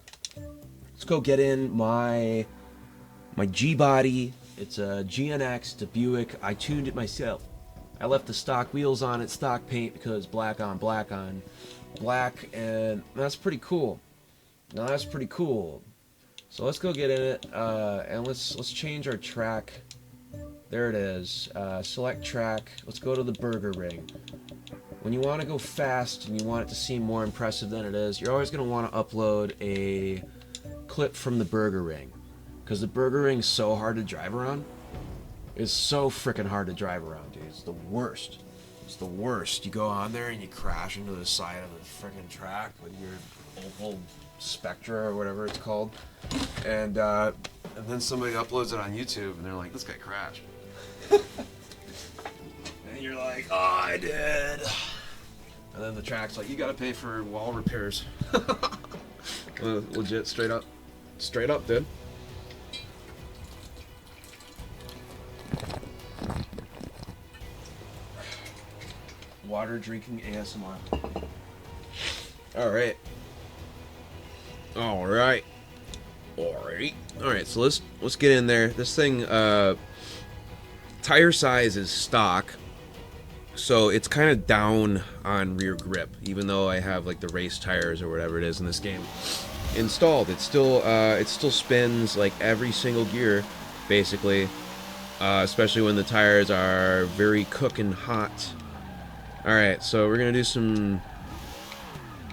G-body. It's a GNX to Buick. I tuned it myself. I left the stock wheels on it, stock paint, because black on black, and that's pretty cool. Now that's pretty cool. So let's go get in it, and let's change our track. There it is. Select track. Let's go to the Burger Ring. When you want to go fast and you want it to seem more impressive than it is, you're always going to want to upload a clip from the Burger Ring, because the Burger Ring's so hard to drive around. It's so freaking hard to drive around, dude. It's the worst. It's the worst. You go on there and you crash into the side of the freaking track with your Opel Spectra or whatever it's called, and then somebody uploads it on YouTube and they're like, "This guy crashed," and you're like, "Oh, I did." And then the track's like, "You gotta pay for wall repairs." Legit, straight up, dude. Water drinking ASMR. Alright. So let's get in there. This thing, tire size is stock, so it's kind of down on rear grip, even though I have like the race tires or whatever it is in this game installed. It still spins like every single gear, basically, especially when the tires are very cooking hot. Alright, so we're gonna do some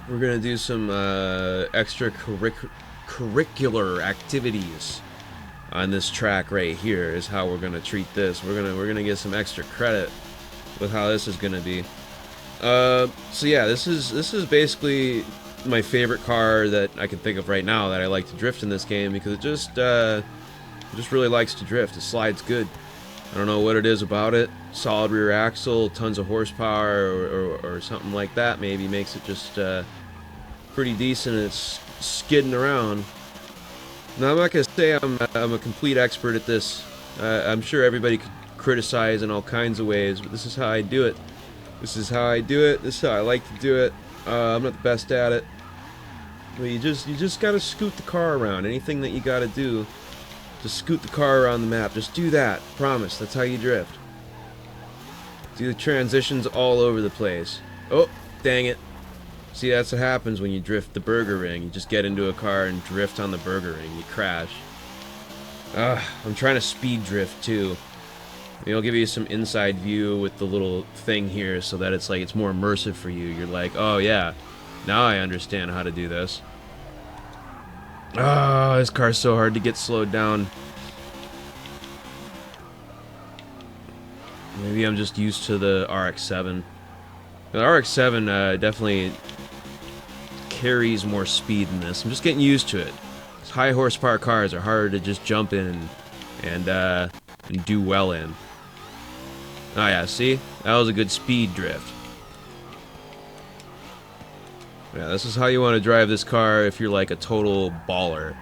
extracurricular activities on this track right here. Is how we're gonna treat this. We're gonna get some extra credit with how this is gonna be. So yeah, this is basically my favorite car that I can think of right now that I like to drift in this game, because it just really likes to drift. It slides good. I don't know what it is about it. Solid rear axle, tons of horsepower, or something like that. Maybe makes it just pretty decent. It's skidding around. Now I'm not gonna say I'm a complete expert at this. I'm sure everybody could criticize in all kinds of ways, but this is how I do it. This is how I do it. This is how I like to do it. I'm not the best at it. But you just gotta scoot the car around. Anything that you gotta do, just scoot the car around the map. Just do that. Promise. That's how you drift. Do the transitions all over the place. Oh, dang it. See, that's what happens when you drift the burger ring. You just get into a car and drift on the burger ring. You crash. I'm trying to speed drift too. Maybe I'll give you some inside view with the little thing here so that it's like it's more immersive for you. You're like, oh yeah, now I understand how to do this. This car's so hard to get slowed down. Maybe I'm just used to the RX-7. The RX-7 definitely carries more speed than this. I'm just getting used to it. These high horsepower cars are harder to just jump in and do well in. Oh yeah, see? That was a good speed drift. Yeah, this is how you want to drive this car if you're like a total baller.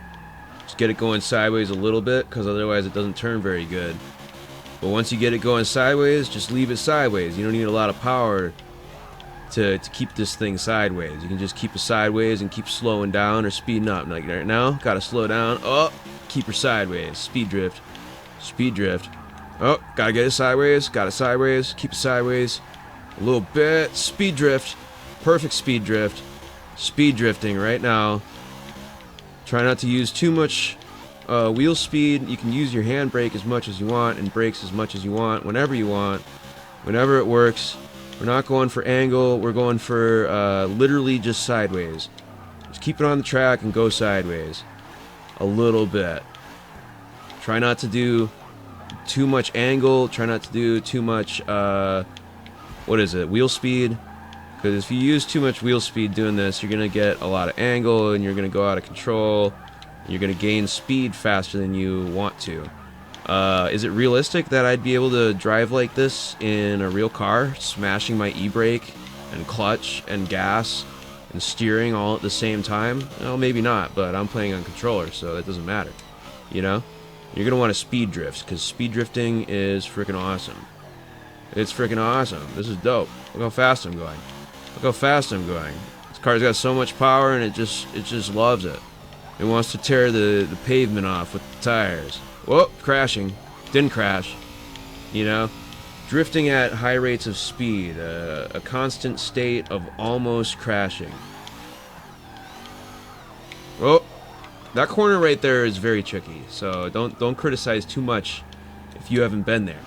Just get it going sideways a little bit, because otherwise it doesn't turn very good. But once you get it going sideways, just leave it sideways. You don't need a lot of power to keep this thing sideways. You can just keep it sideways and keep slowing down or speeding up. Like right now, gotta slow down. Oh, keep her sideways. Speed drift. Speed drift. Oh, gotta get it sideways. Got it sideways. Keep it sideways. A little bit. Speed drift. Perfect speed drift. Speed drifting right now. Try not to use too much wheel speed. You can use your handbrake as much as you want and brakes as much as you want, whenever you want, whenever it works. We're not going for angle. We're going for literally just sideways. Just keep it on the track and go sideways. A little bit. Try not to do too much angle. Try not to do too much, what is it, wheel speed. Because if you use too much wheel speed doing this, you're going to get a lot of angle and you're going to go out of control. You're going to gain speed faster than you want to. Is it realistic that I'd be able to drive like this in a real car, smashing my e-brake and clutch and gas and steering all at the same time? Well, maybe not, but I'm playing on controller, so that doesn't matter. You know? You're going to want to speed drift, because speed drifting is freaking awesome. It's freaking awesome. This is dope. Look how fast I'm going. Look how fast I'm going. This car's got so much power and it just loves it. It wants to tear the pavement off with the tires. Whoa, crashing. Didn't crash. You know? Drifting at high rates of speed. A constant state of almost crashing. Oh, that corner right there is very tricky. So don't criticize too much if you haven't been there.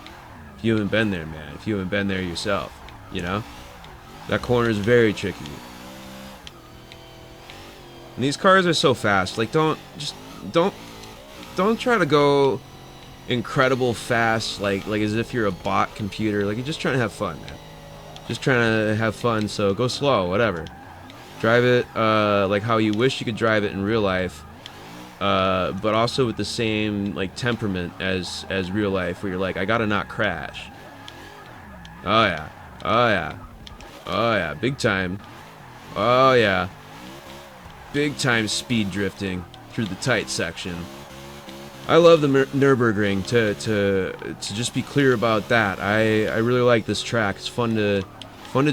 If you haven't been there, man. If you haven't been there yourself. You know? That corner is very tricky. And these cars are so fast. Like, don't try to go incredible fast, like as if you're a bot computer. Like, you're just trying to have fun, man. Just trying to have fun, so go slow, whatever. Drive it like how you wish you could drive it in real life, but also with the same like temperament as real life, where you're like, I gotta not crash. Oh yeah, oh yeah, oh yeah, big time. Oh yeah, big time speed drifting through the tight section. I love the Nürburgring. To just be clear about that, I really like this track. It's fun to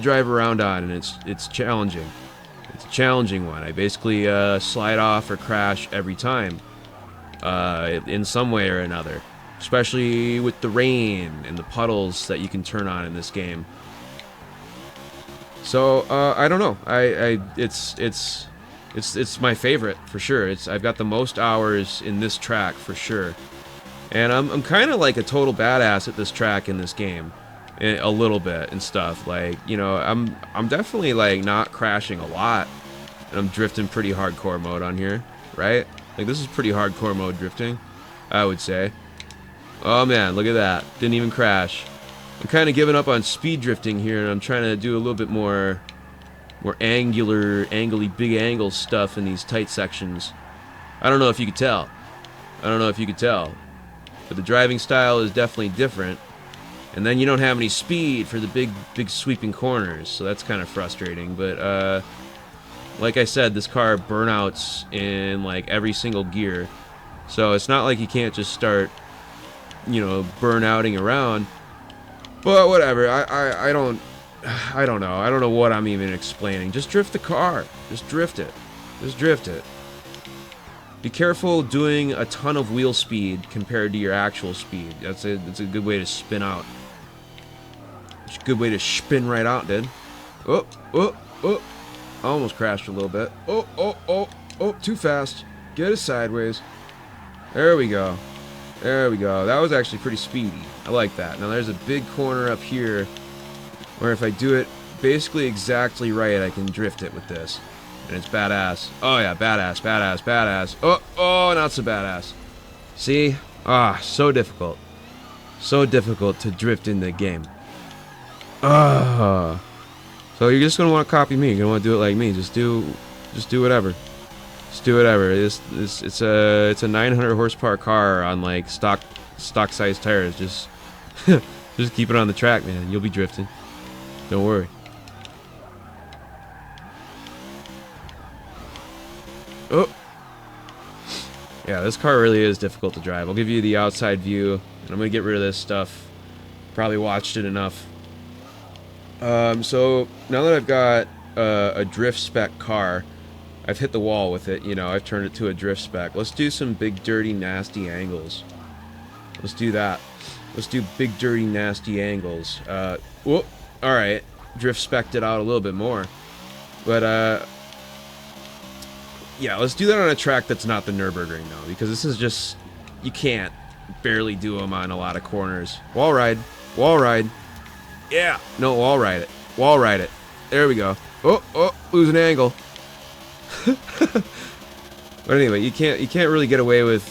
drive around on, and it's challenging. It's a challenging one. I basically slide off or crash every time, in some way or another. Especially with the rain and the puddles that you can turn on in this game. So I don't know. It's my favorite for sure. I've got the most hours in this track for sure, and I'm kind of like a total badass at this track in this game, a little bit and stuff. Like, you know, I'm definitely like not crashing a lot, and I'm drifting pretty hardcore mode on here, right? Like, this is pretty hardcore mode drifting, I would say. Oh man, look at that! Didn't even crash. I'm kind of giving up on speed drifting here, and I'm trying to do a little bit more angly, big angle stuff in these tight sections. I don't know if you could tell. But the driving style is definitely different. And then you don't have any speed for the big sweeping corners, so that's kind of frustrating. But like I said, this car burnouts in like every single gear. So it's not like you can't just start you know, burnouting around. But whatever. I don't know. I don't know what I'm even explaining. Just drift the car. Just drift it. Just drift it. Be careful doing a ton of wheel speed compared to your actual speed. That's a good way to spin out. It's a good way to spin right out, dude. Oh, oh, oh. I almost crashed a little bit. Oh, oh, oh, oh, too fast. Get it sideways. There we go. There we go. That was actually pretty speedy. I like that. Now there's a big corner up here where if I do it basically exactly right, I can drift it with this. And it's badass. Oh yeah, badass, badass, badass. Oh, oh, not so badass. See? Ah, so difficult. So difficult to drift in the game. Ah. So you're just gonna want to copy me. You're gonna want to do it like me. Just do whatever. Just do whatever. It's a 900 horsepower car on like stock size tires. Just just keep it on the track, man. You'll be drifting. Don't worry. Oh. Yeah, this car really is difficult to drive. I'll give you the outside view, and I'm gonna get rid of this stuff. Probably watched it enough. So now that I've got a drift spec car, I've hit the wall with it. You know, I've turned it to a drift spec. Let's do some big, dirty, nasty angles. Let's do that. Let's do big, dirty, nasty angles. Whoop. All right, drift spec'd it out a little bit more, but yeah, let's do that on a track that's not the Nürburgring though, because this is just, you can't barely do them on a lot of corners. Wall ride, wall ride. Yeah, no, wall ride it, wall ride it. There we go. Oh, oh, lose an angle. But anyway, you can't really get away with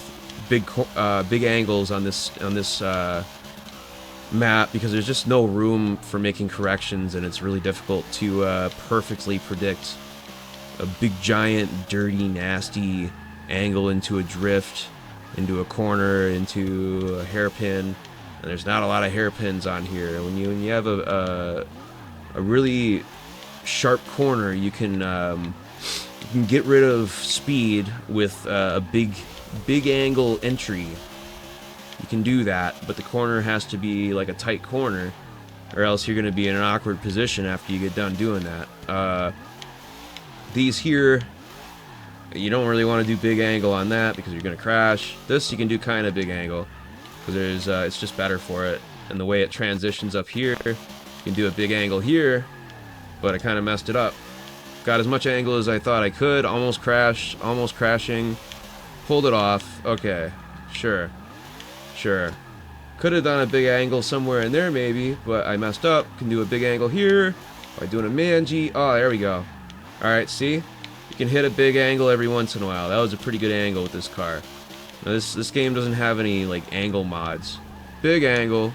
big angles on this map because there's just no room for making corrections, and it's really difficult to perfectly predict a big, giant, dirty, nasty angle into a drift, into a corner, into a hairpin. And there's not a lot of hairpins on here. When you have a really sharp corner, you can get rid of speed with a big angle entry. You can do that, but the corner has to be like a tight corner, or else you're going to be in an awkward position after you get done doing that. These here, you don't really want to do big angle on that because you're going to crash. This you can do kind of big angle because it's just better for it. And the way it transitions up here, you can do a big angle here, but I kind of messed it up. Got as much angle as I thought I could, almost crashed, almost crashing, pulled it off. Okay, sure. Could have done a big angle somewhere in there maybe, but I messed up. Can do a big angle here by doing a manji. Oh, there we go. Alright, see? You can hit a big angle every once in a while. That was a pretty good angle with this car. Now, this game doesn't have any like angle mods. Big angle.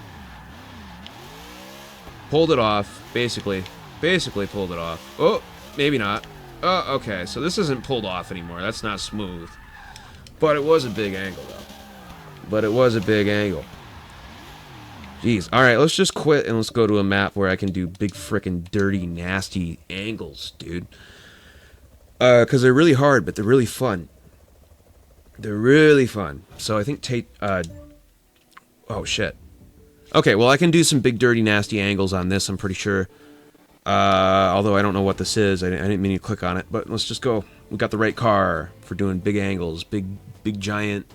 Pulled it off, basically. Basically pulled it off. Oh, maybe not. Oh, okay, so this isn't pulled off anymore. That's not smooth. But it was a big angle, though. But it was a big angle. Jeez. Alright, let's just quit and let's go to a map where I can do big frickin' dirty, nasty angles, dude. Because they're really hard, but they're really fun. They're really fun. So I think oh, shit. Okay, well, I can do some big, dirty, nasty angles on this, I'm pretty sure. Although I don't know what this is. I didn't mean to click on it, but let's just go. We got the right car for doing big angles. Big, giant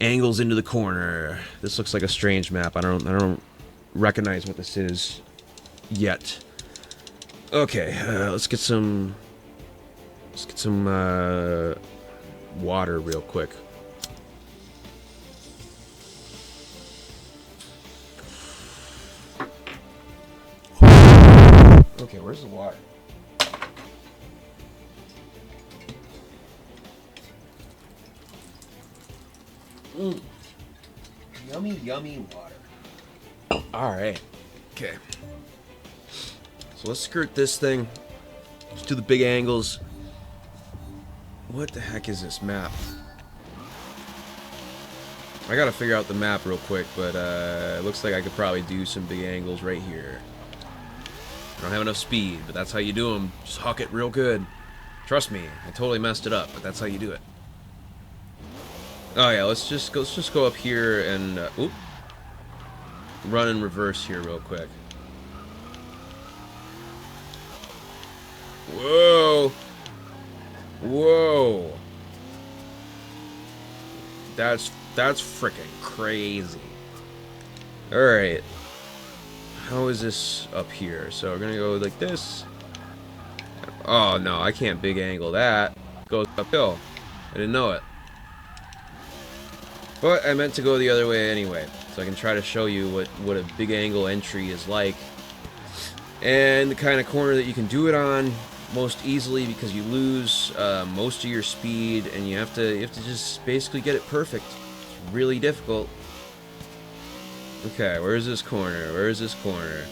angles into the corner. This looks like a strange map. I don't recognize what this is yet. Okay, let's get some water real quick. Okay, where's the water? Yummy, yummy water. Alright. Okay. So let's skirt this thing. Let's do the big angles. What the heck is this map? I gotta figure out the map real quick, but it looks like I could probably do some big angles right here. I don't have enough speed, but that's how you do them. Just huck it real good. Trust me, I totally messed it up, but that's how you do it. Oh yeah, let's just go up here and oop. run in reverse here real quick. Whoa! Whoa! That's freaking crazy. Alright. How is this up here? So we're gonna go like this. Oh no, I can't big angle that. It goes uphill. I didn't know it. But I meant to go the other way anyway. So I can try to show you what a big angle entry is like. And the kind of corner that you can do it on most easily, because you lose most of your speed and you have to just basically get it perfect. It's really difficult. Okay, where's this corner? Where's this corner?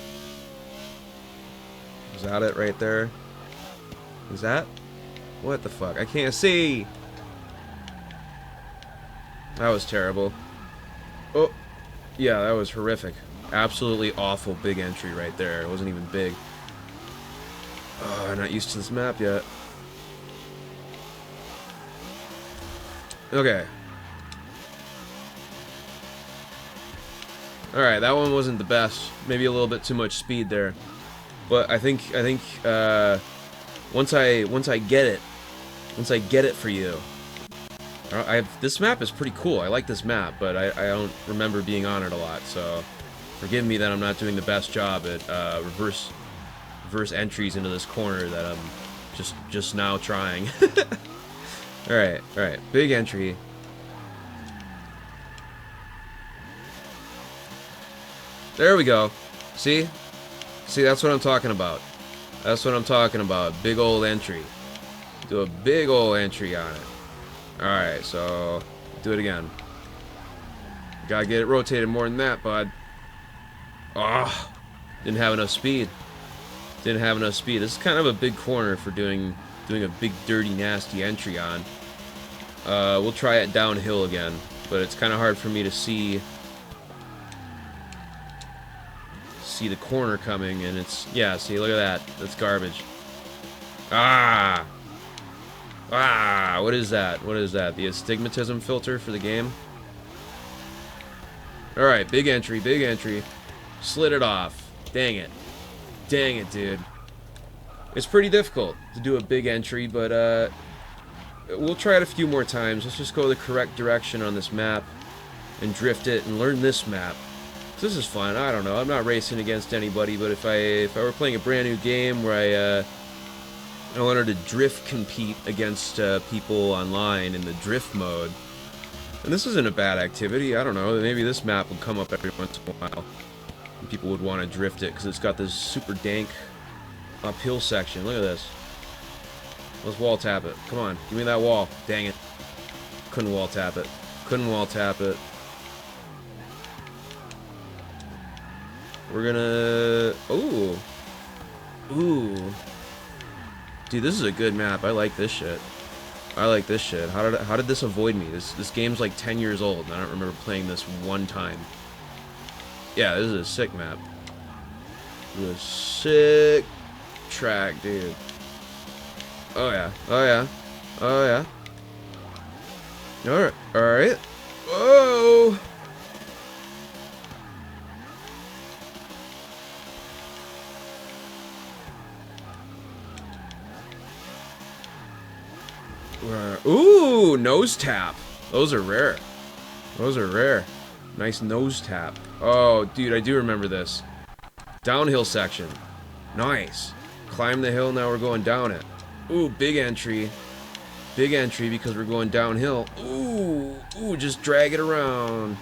Is that it right there? Is that? What the fuck? I can't see! That was terrible. Oh, yeah, that was horrific. Absolutely awful big entry right there. It wasn't even big. Oh, I'm not used to this map yet. Okay. Alright, that one wasn't the best. Maybe a little bit too much speed there. But I think once I get it for you, this map is pretty cool. I like this map, but I don't remember being on it a lot, so forgive me that I'm not doing the best job at reverse entries into this corner that I'm just now trying. Alright, big entry. There we go. See, that's what I'm talking about. That's what I'm talking about. Big old entry. Do a big old entry on it. Alright, so do it again. Gotta get it rotated more than that, bud. Ah, didn't have enough speed. Didn't have enough speed. This is kind of a big corner for doing a big, dirty, nasty entry on. We'll try it downhill again, but it's kind of hard for me to see the corner coming, and it's, yeah, see, look at that. That's garbage. Ah! Ah! What is that? What is that? The astigmatism filter for the game? Alright, big entry, big entry. Slid it off. Dang it. Dang it, dude. It's pretty difficult to do a big entry, but we'll try it a few more times. Let's just go the correct direction on this map and drift it and learn this map. This is fun. I don't know. I'm not racing against anybody, but if I were playing a brand new game where I wanted to drift compete against people online in the drift mode, and this isn't a bad activity. I don't know. Maybe this map would come up every once in a while. And people would want to drift it because it's got this super dank uphill section. Look at this. Let's wall tap it. Come on, give me that wall. Dang it. Couldn't wall tap it. Couldn't wall tap it. We're gonna... Ooh. Ooh. Dude, this is a good map. I like this shit. I like this shit. How did this avoid me? This game's like 10 years old, and I don't remember playing this one time. Yeah, this is a sick map. This is a sick track, dude. Oh yeah. Oh yeah. Oh yeah. Alright. Alright. Whoa! Ooh, nose tap. Those are rare. Those are rare. Nice nose tap. Oh, dude, I do remember this. Downhill section. Nice. Climb the hill, now we're going down it. Ooh, big entry. Big entry because we're going downhill. Ooh, ooh, just drag it around.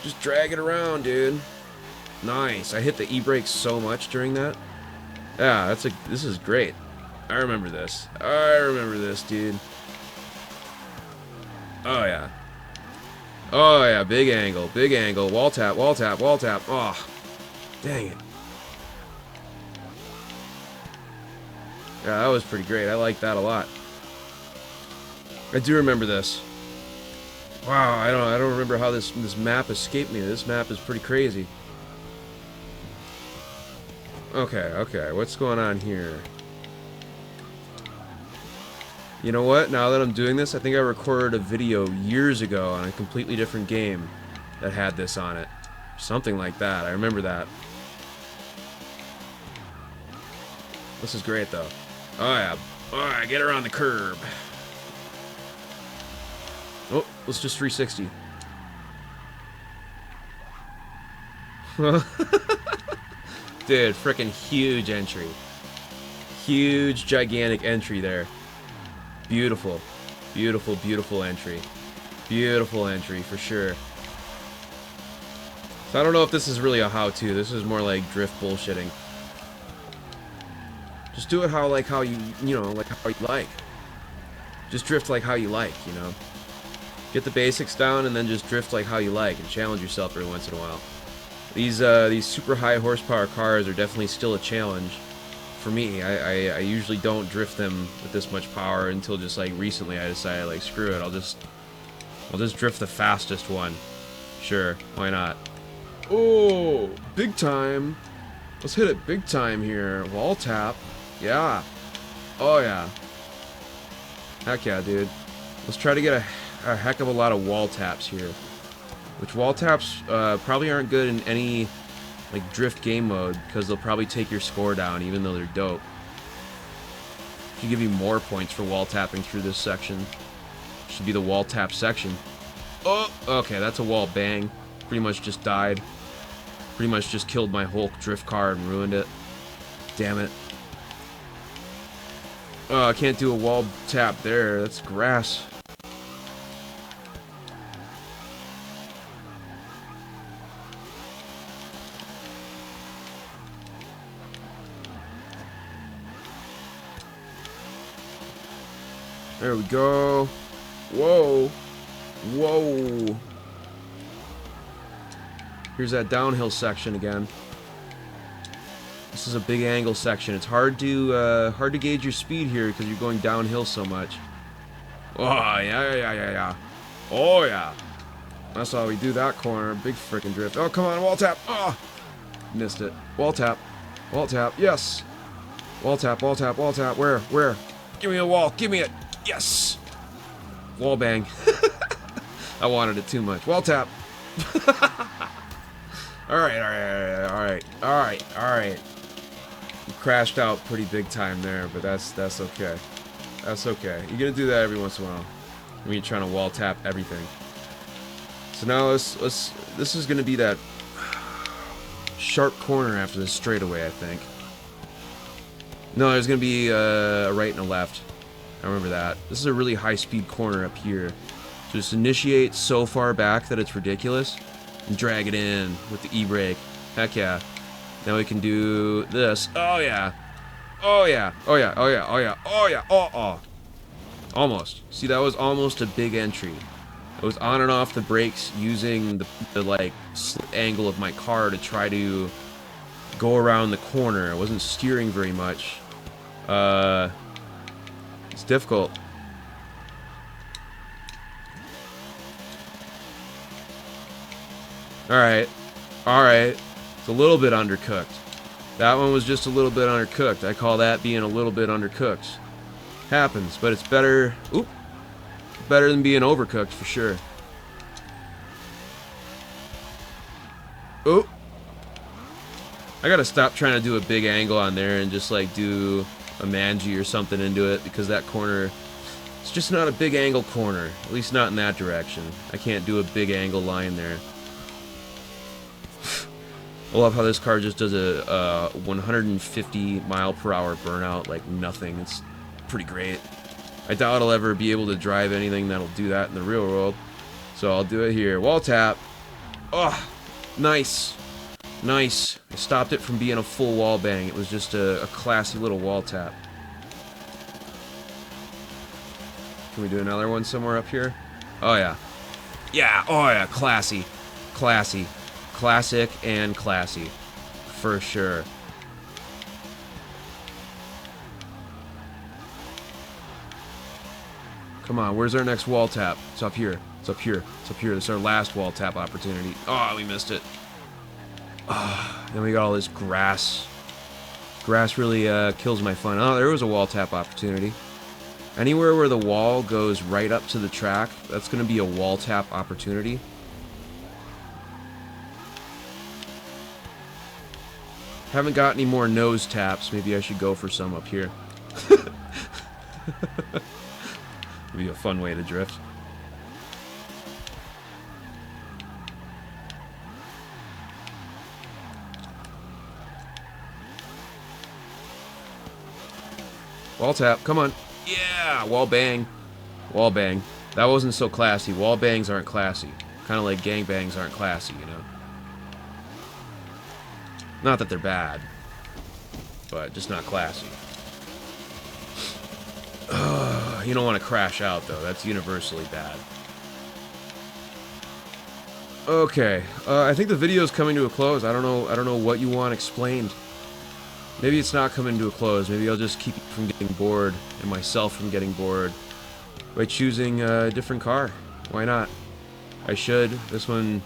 Just drag it around, dude. Nice. I hit the e-brake so much during that. Yeah, this is great. I remember this. I remember this, dude. Oh yeah. Oh yeah, big angle, wall tap, wall tap, wall tap. Oh, dang it. Yeah, that was pretty great. I like that a lot. I do remember this. Wow, I don't remember how this map escaped me. This map is pretty crazy. Okay, what's going on here? You know what? Now that I'm doing this, I think I recorded a video years ago on a completely different game that had this on it. Something like that. I remember that. This is great, though. Oh, yeah. Alright, get around the curb. Oh, let's just 360. Dude, freaking huge entry. Huge, gigantic entry there. Beautiful. Beautiful, beautiful entry. Beautiful entry, for sure. So I don't know if this is really a how-to. This is more like drift bullshitting. Just do it how you like. Just drift like how you like, you know. Get the basics down and then just drift like how you like and challenge yourself every once in a while. These super high horsepower cars are definitely still a challenge for me. I usually don't drift them with this much power until just like recently I decided like screw it, I'll just drift the fastest one. Sure, why not? Oh, big time. Let's hit it big time here. Wall tap. Yeah. Oh yeah. Heck yeah, dude. Let's try to get a heck of a lot of wall taps here. Which wall taps probably aren't good in any like drift game mode because they'll probably take your score down even though they're dope. Should give you more points for wall tapping through this section. Should be the wall tap section. Oh, okay, that's a wall bang. Pretty much just died. Pretty much just killed my whole drift car and ruined it. Damn it. Oh, I can't do a wall tap there. That's grass. There we go. Whoa. Whoa. Here's that downhill section again. This is a big angle section. It's hard to gauge your speed here because you're going downhill so much. Oh, yeah. Oh, yeah. That's how we do that corner. Big freaking drift. Oh, come on, wall tap. Oh, missed it. Wall tap. Wall tap. Yes. Wall tap, wall tap, wall tap. Where? Where? Give me a wall. Give me it. Yes. Wall bang. I wanted it too much. Wall tap. Alright. You crashed out pretty big time there, but that's okay. That's okay. You're gonna do that every once in a while when you're trying to wall tap everything. So now this is gonna be that sharp corner after this straightaway, I think. No, there's gonna be a right and a left. I remember that. This is a really high speed corner up here. Just initiate so far back that it's ridiculous and drag it in with the e-brake. Heck yeah. Now we can do this. Oh yeah. Oh yeah. Oh yeah. Oh yeah. Oh yeah. Oh yeah. Oh. Almost. See, that was almost a big entry. I was on and off the brakes using the like slip angle of my car to try to go around the corner. I wasn't steering very much. It's difficult. Alright. It's a little bit undercooked. That one was just a little bit undercooked. I call that being a little bit undercooked. Happens, but it's better... Oop! Better than being overcooked, for sure. Oop! I gotta stop trying to do a big angle on there and just, like, do a manji or something into it, because that corner... It's just not a big angle corner. At least not in that direction. I can't do a big angle line there. I love how this car just does a 150 mile per hour burnout like nothing. It's pretty great. I doubt I'll ever be able to drive anything that'll do that in the real world. So I'll do it here. Wall tap. Oh, nice. Nice. I stopped it from being a full wall bang. It was just a classy little wall tap. Can we do another one somewhere up here? Oh yeah. Yeah, oh yeah, classy. Classy. Classic and classy. For sure. Come on, where's our next wall tap? It's up here. It's up here. It's up here. This is our last wall tap opportunity. Oh, we missed it. Oh, then we got all this grass. Grass really kills my fun. Oh, there was a wall tap opportunity. Anywhere where the wall goes right up to the track, that's going to be a wall tap opportunity. Haven't got any more nose taps. Maybe I should go for some up here. Would be a fun way to drift. Wall tap, come on. Yeah, wall bang. Wall bang. That wasn't so classy. Wall bangs aren't classy. Kind of like gangbangs aren't classy, you know? Not that they're bad, but just not classy. You don't want to crash out, though. That's universally bad. Okay, I think the video is coming to a close. I don't know what you want explained. Maybe it's not coming to a close. Maybe I'll just keep you from getting bored, and myself from getting bored, by choosing a different car. Why not? I should. This one,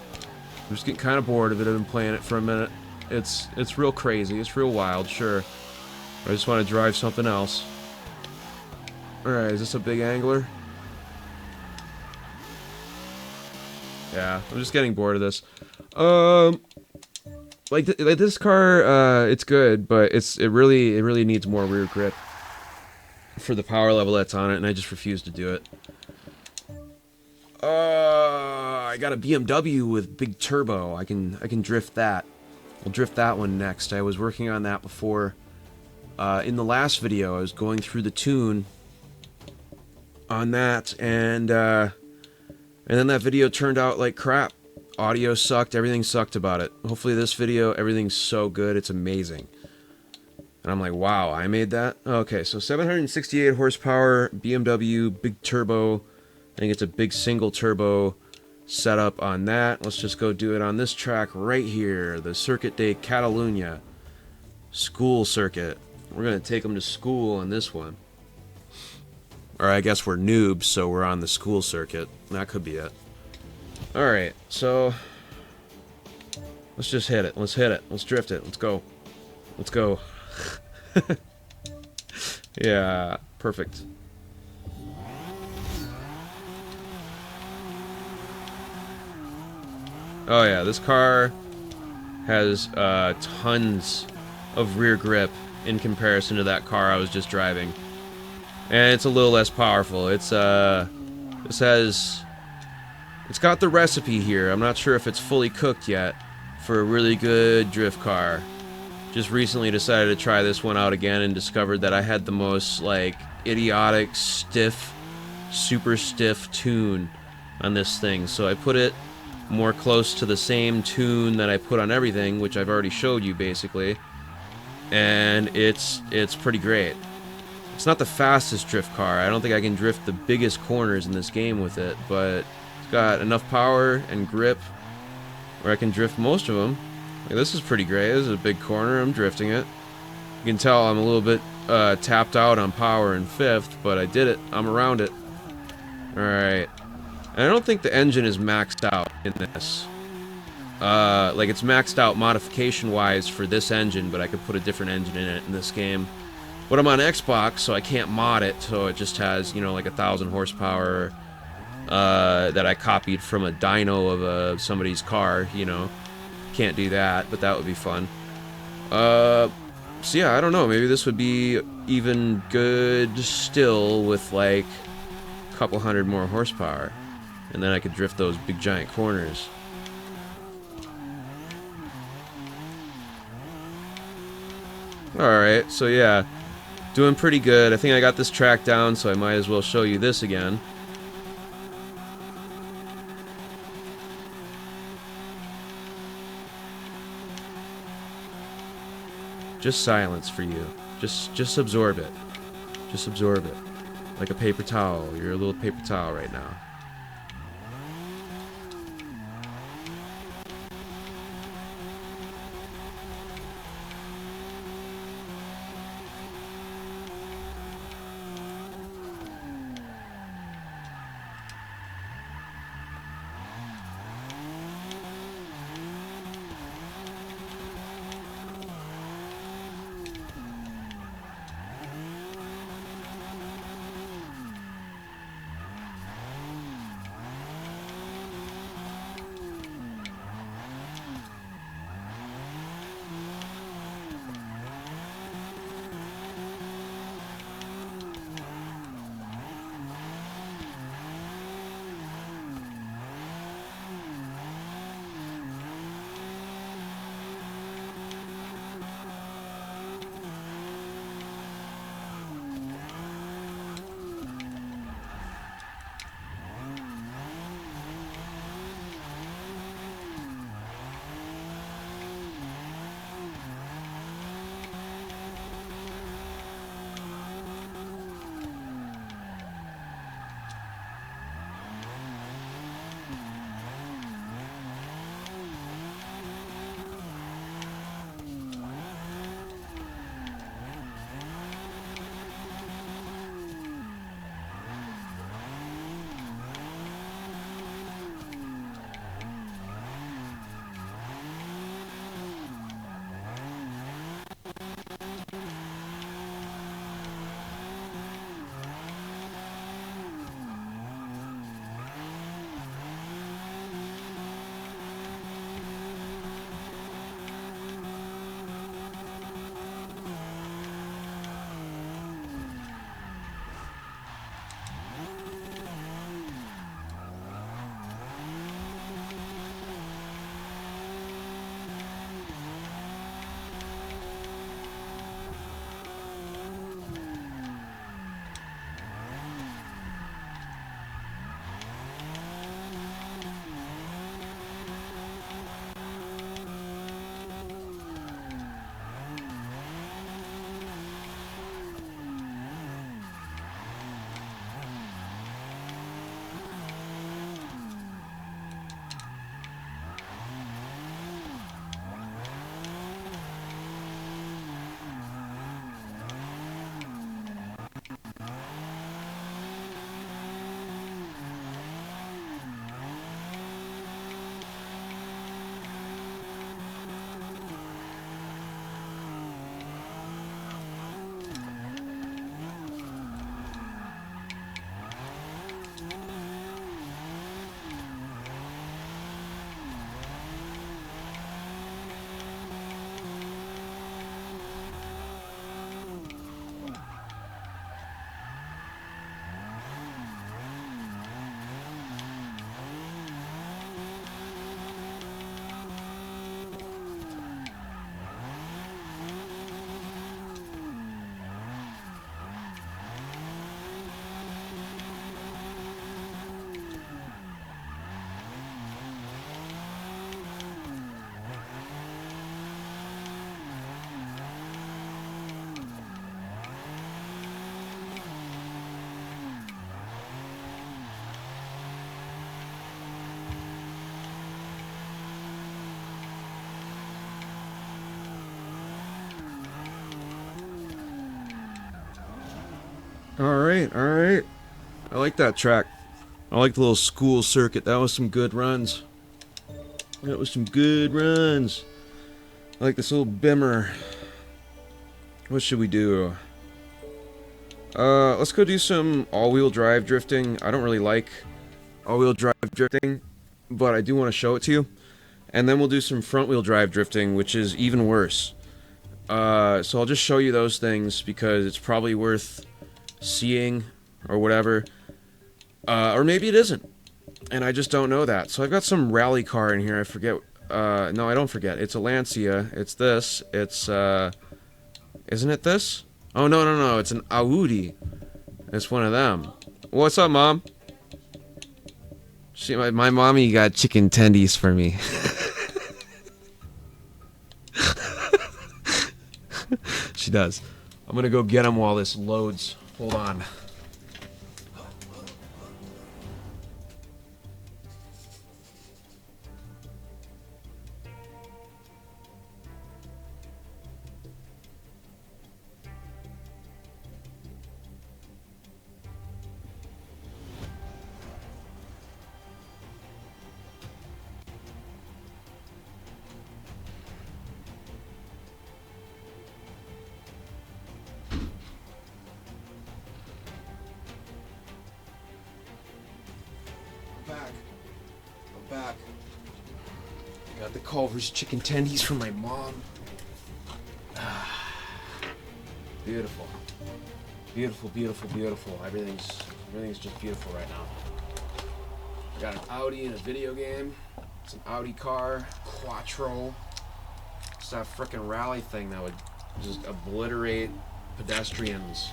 I'm just getting kind of bored of it. I've been playing it for a minute. It's real crazy. It's real wild, sure. I just want to drive something else. Alright, is this a big angler? Yeah, I'm just getting bored of this. Like this car, it's good, but it really needs more rear grip for the power level that's on it, and I just refuse to do it. I got a BMW with big turbo. I can drift that. We'll drift that one next. I was working on that before. In the last video, I was going through the tune on that, and then that video turned out like crap. Audio sucked, everything sucked about it. Hopefully this video, everything's so good, it's amazing. And I'm like, wow, I made that? Okay, so 768 horsepower, BMW, big turbo. I think it's a big single turbo setup on that. Let's just go do it on this track right here, the Circuit de Catalunya. School circuit. We're gonna take them to school on this one. Or I guess we're noobs, so we're on the school circuit. That could be it. Alright, so let's just hit it. Let's hit it. Let's drift it. Let's go. Let's go. Yeah, perfect. Oh yeah, this car has tons of rear grip in comparison to that car I was just driving. And it's a little less powerful. It's got the recipe here. I'm not sure if it's fully cooked yet for a really good drift car. Just recently decided to try this one out again and discovered that I had the most, like, idiotic, stiff, super stiff tune on this thing. So I put it more close to the same tune that I put on everything, which I've already showed you, basically. And it's pretty great. It's not the fastest drift car. I don't think I can drift the biggest corners in this game with it, but it's got enough power and grip where I can drift most of them. Like, this is pretty great. This is a big corner. I'm drifting it. You can tell I'm a little bit tapped out on power in fifth, but I did it. I'm around it. Alright. And I don't think the engine is maxed out in this. Like, it's maxed out modification-wise for this engine, but I could put a different engine in it in this game. But I'm on Xbox, so I can't mod it, so it just has, you know, like 1,000 horsepower that I copied from a dyno of somebody's car, you know. Can't do that, but that would be fun. So yeah, I don't know, maybe this would be even good still with, like, a couple hundred more horsepower. And then I could drift those big giant corners. Alright, so yeah. Doing pretty good. I think I got this track down, so I might as well show you this again. Just silence for you. Just absorb it. Just absorb it. Like a paper towel. You're a little paper towel right now. Alright, alright. I like that track. I like the little school circuit. That was some good runs. That was some good runs. I like this little bimmer. What should we do? Let's go do some all-wheel drive drifting. I don't really like all-wheel drive drifting, but I do want to show it to you. And then we'll do some front-wheel drive drifting, which is even worse. So I'll just show you those things because it's probably worth seeing or whatever. Or maybe it isn't. And I just don't know that. So I've got some rally car in here. I forget. No, I don't forget. It's a Lancia. It's this. It's, isn't it this? Oh, no, no, no. It's an Audi. It's one of them. What's up, Mom? My mommy got chicken tendies for me. She does. I'm gonna go get them while this loads. Hold on. I'm back. I got the Culver's chicken tendies from my mom. Beautiful. Beautiful, beautiful, beautiful. Everything's just beautiful right now. I got an Audi in a video game. It's an Audi car, Quattro. It's that frickin' rally thing that would just obliterate pedestrians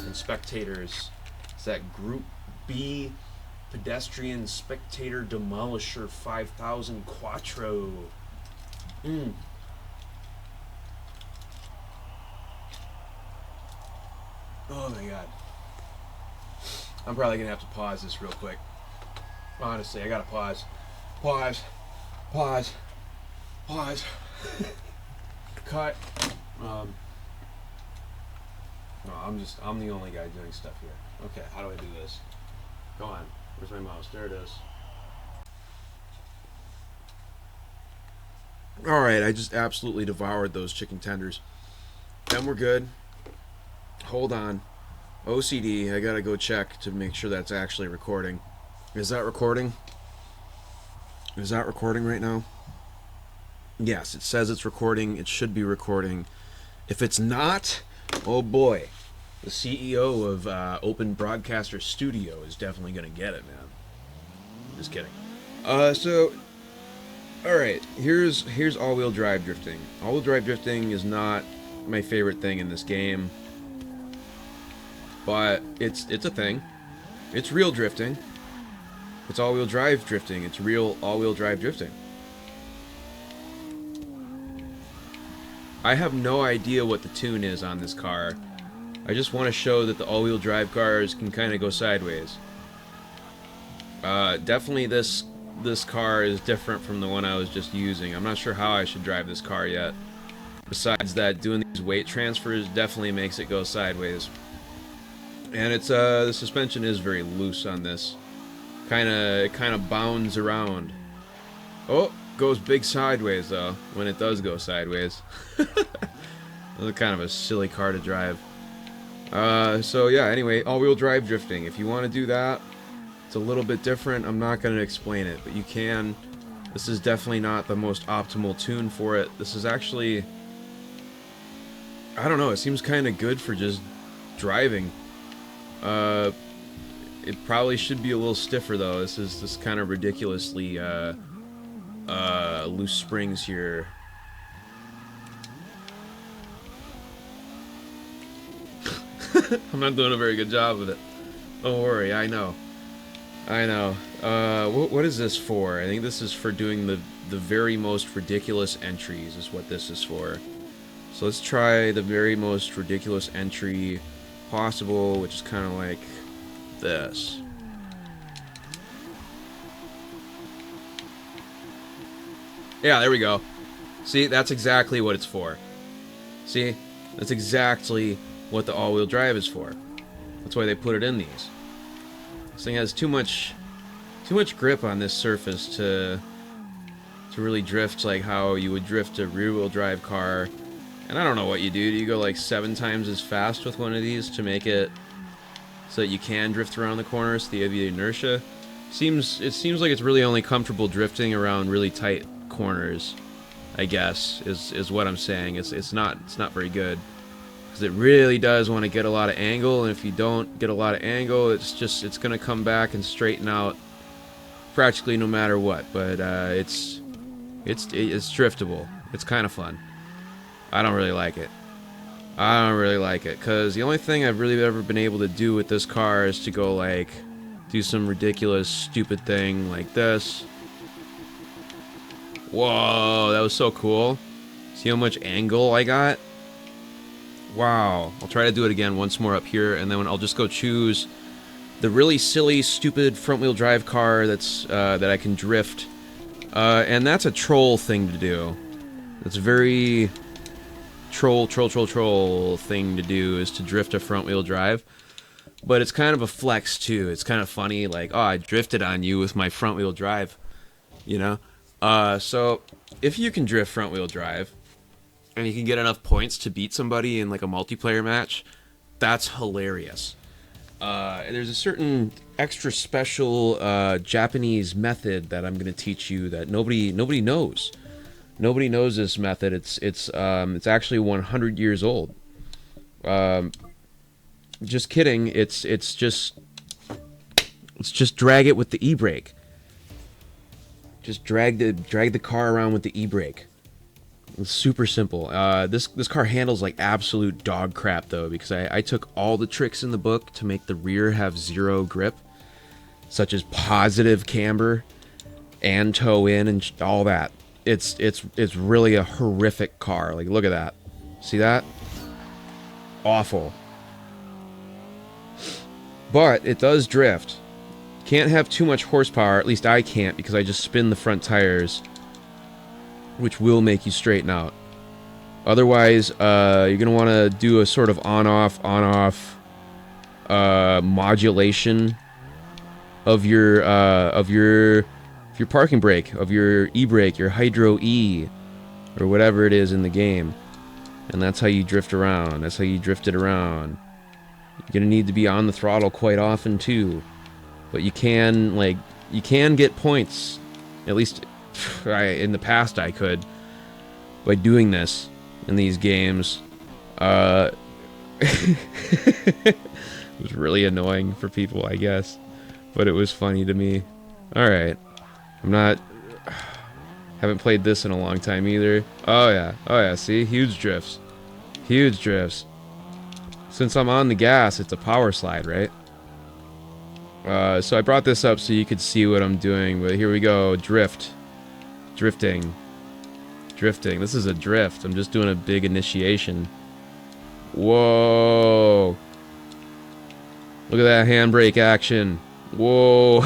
and spectators. It's that Group B Pedestrian Spectator Demolisher 5000 Quattro. Oh my god. I'm probably gonna have to pause this real quick. Honestly, I gotta pause. Pause. Pause. Pause. Cut. No, I'm the only guy doing stuff here. Okay, how do I do this? Go on. Where's my mouse? There it is. Alright, I just absolutely devoured those chicken tenders. Then we're good. Hold on. OCD, I gotta go check to make sure that's actually recording. Is that recording? Is that recording right now? Yes, it says it's recording. It should be recording. If it's not, oh boy. The CEO of Open Broadcaster Studio is definitely gonna get it, man. Just kidding. So, alright, here's all-wheel drive drifting. All-wheel drive drifting is not my favorite thing in this game. But it's a thing. It's real drifting. It's all-wheel drive drifting. It's real all-wheel drive drifting. I have no idea what the tune is on this car. I just want to show that the all-wheel drive cars can kind of go sideways. Definitely this car is different from the one I was just using. I'm not sure how I should drive this car yet. Besides that, doing these weight transfers definitely makes it go sideways. And it's the suspension is very loose on this. It kind of bounds around. Oh, goes big sideways though when it does go sideways. It's kind of a silly car to drive. So yeah, anyway, all-wheel drive drifting. If you want to do that, it's a little bit different. I'm not going to explain it, but you can. This is definitely not the most optimal tune for it. This is actually, I don't know, it seems kind of good for just driving. It probably should be a little stiffer though. This is this kind of ridiculously loose springs here. I'm not doing a very good job with it. Don't worry, I know. What is this for? I think this is for doing the very most ridiculous entries is what this is for. So let's try the very most ridiculous entry possible, which is kind of like this. Yeah, there we go. See, that's exactly what it's for. See? That's exactly what the all-wheel drive is for. That's why they put it in these. This thing has too much grip on this surface to really drift like how you would drift a rear-wheel drive car. And I don't know what you do. Do you go like 7 times as fast with one of these to make it so that you can drift around the corners? So you have the inertia. It seems like it's really only comfortable drifting around really tight corners, I guess, is what I'm saying. It's not very good, because it really does want to get a lot of angle, and if you don't get a lot of angle, it's gonna come back and straighten out practically no matter what. But it's driftable. It's kind of fun. I don't really like it. Because the only thing I've really ever been able to do with this car is to go like do some ridiculous stupid thing like this. Whoa, that was so cool. See how much angle I got? Wow. I'll try to do it again once more up here, and then I'll just go choose the really silly, stupid front-wheel drive car that's that I can drift. And that's a troll thing to do. It's very troll thing to do, is to drift a front-wheel drive. But it's kind of a flex too. It's kind of funny, like, oh, I drifted on you with my front-wheel drive, you know? So if you can drift front-wheel drive, and you can get enough points to beat somebody in like a multiplayer match, that's hilarious. There's a certain extra special Japanese method that I'm going to teach you that nobody knows. Nobody knows this method. It's actually 100 years old. Just kidding. It's just drag it with the e-brake. Just drag the car around with the e-brake. It's super simple. This car handles like absolute dog crap though, because I took all the tricks in the book to make the rear have 0 grip, such as positive camber and toe in and all that. It's really a horrific car. Like, look at that. See that? Awful. But it does drift. Can't have too much horsepower. At least I can't, because I just spin the front tires, which will make you straighten out. Otherwise, you're gonna want to do a sort of on-off modulation of your parking brake, of your e-brake, your Hydro E, or whatever it is in the game. And that's how you drift around. That's how you drift it around. You're gonna need to be on the throttle quite often too. But you can get points. At least in the past I could, by doing this in these games. It was really annoying for people, I guess, but it was funny to me. Alright. Haven't played this in a long time either. Oh yeah, see? Huge drifts. Huge drifts. Since I'm on the gas, it's a power slide, right? So I brought this up so you could see what I'm doing, but here we go. Drifting. This is a drift. I'm just doing a big initiation. Whoa. Look at that handbrake action. Whoa.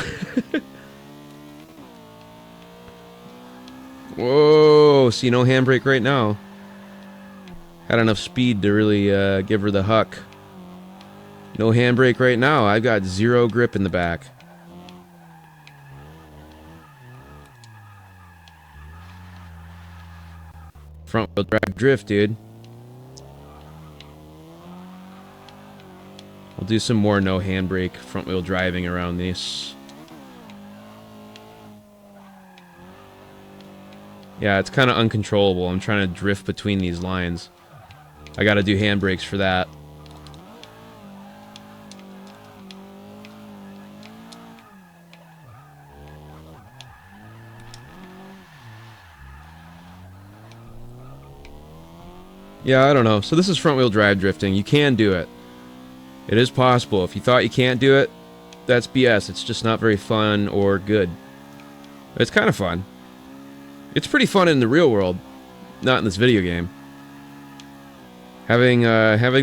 Whoa. See, no handbrake right now. Had enough speed to really give her the huck. No handbrake right now. I've got 0 grip in the back. Front wheel drive drift, dude. I'll do some more no handbrake front wheel driving around this. Yeah, it's kind of uncontrollable. I'm trying to drift between these lines. I gotta do handbrakes for that. Yeah, I don't know. So this is front wheel drive drifting. You can do it. It is possible. If you thought you can't do it, that's BS. It's just not very fun or good. It's kind of fun. It's pretty fun in the real world, not in this video game. Having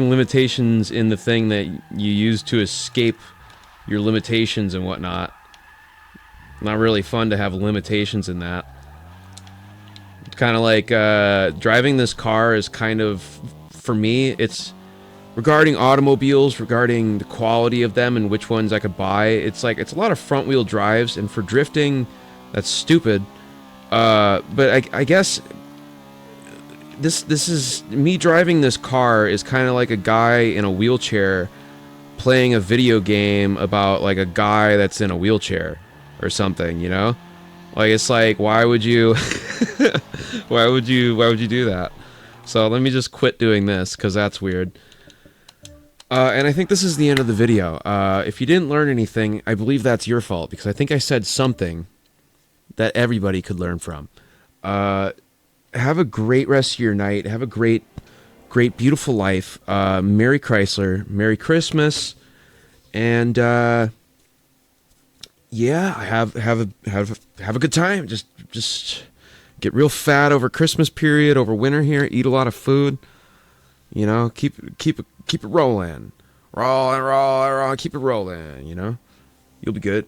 limitations in the thing that you use to escape your limitations and whatnot. Not really fun to have limitations in that. It's kind of like driving this car is kind of, for me, it's regarding automobiles, regarding the quality of them and which ones I could buy, it's like it's a lot of front wheel drives, and for drifting, that's stupid. But I guess this is me driving this car is kind of like a guy in a wheelchair playing a video game about like a guy that's in a wheelchair or something, you know? Like it's like why would you why would you do that? So let me just quit doing this cuz that's weird. And I think this is the end of the video. If you didn't learn anything, I believe that's your fault because I think I said something that everybody could learn from. Have a great rest of your night. Have a great, beautiful life. Merry Chrysler. Merry Christmas. And yeah, have a good time. Just get real fat over Christmas period, over winter here. Eat a lot of food. You know, keep it rolling. Roll. Keep it rolling. You know, you'll be good.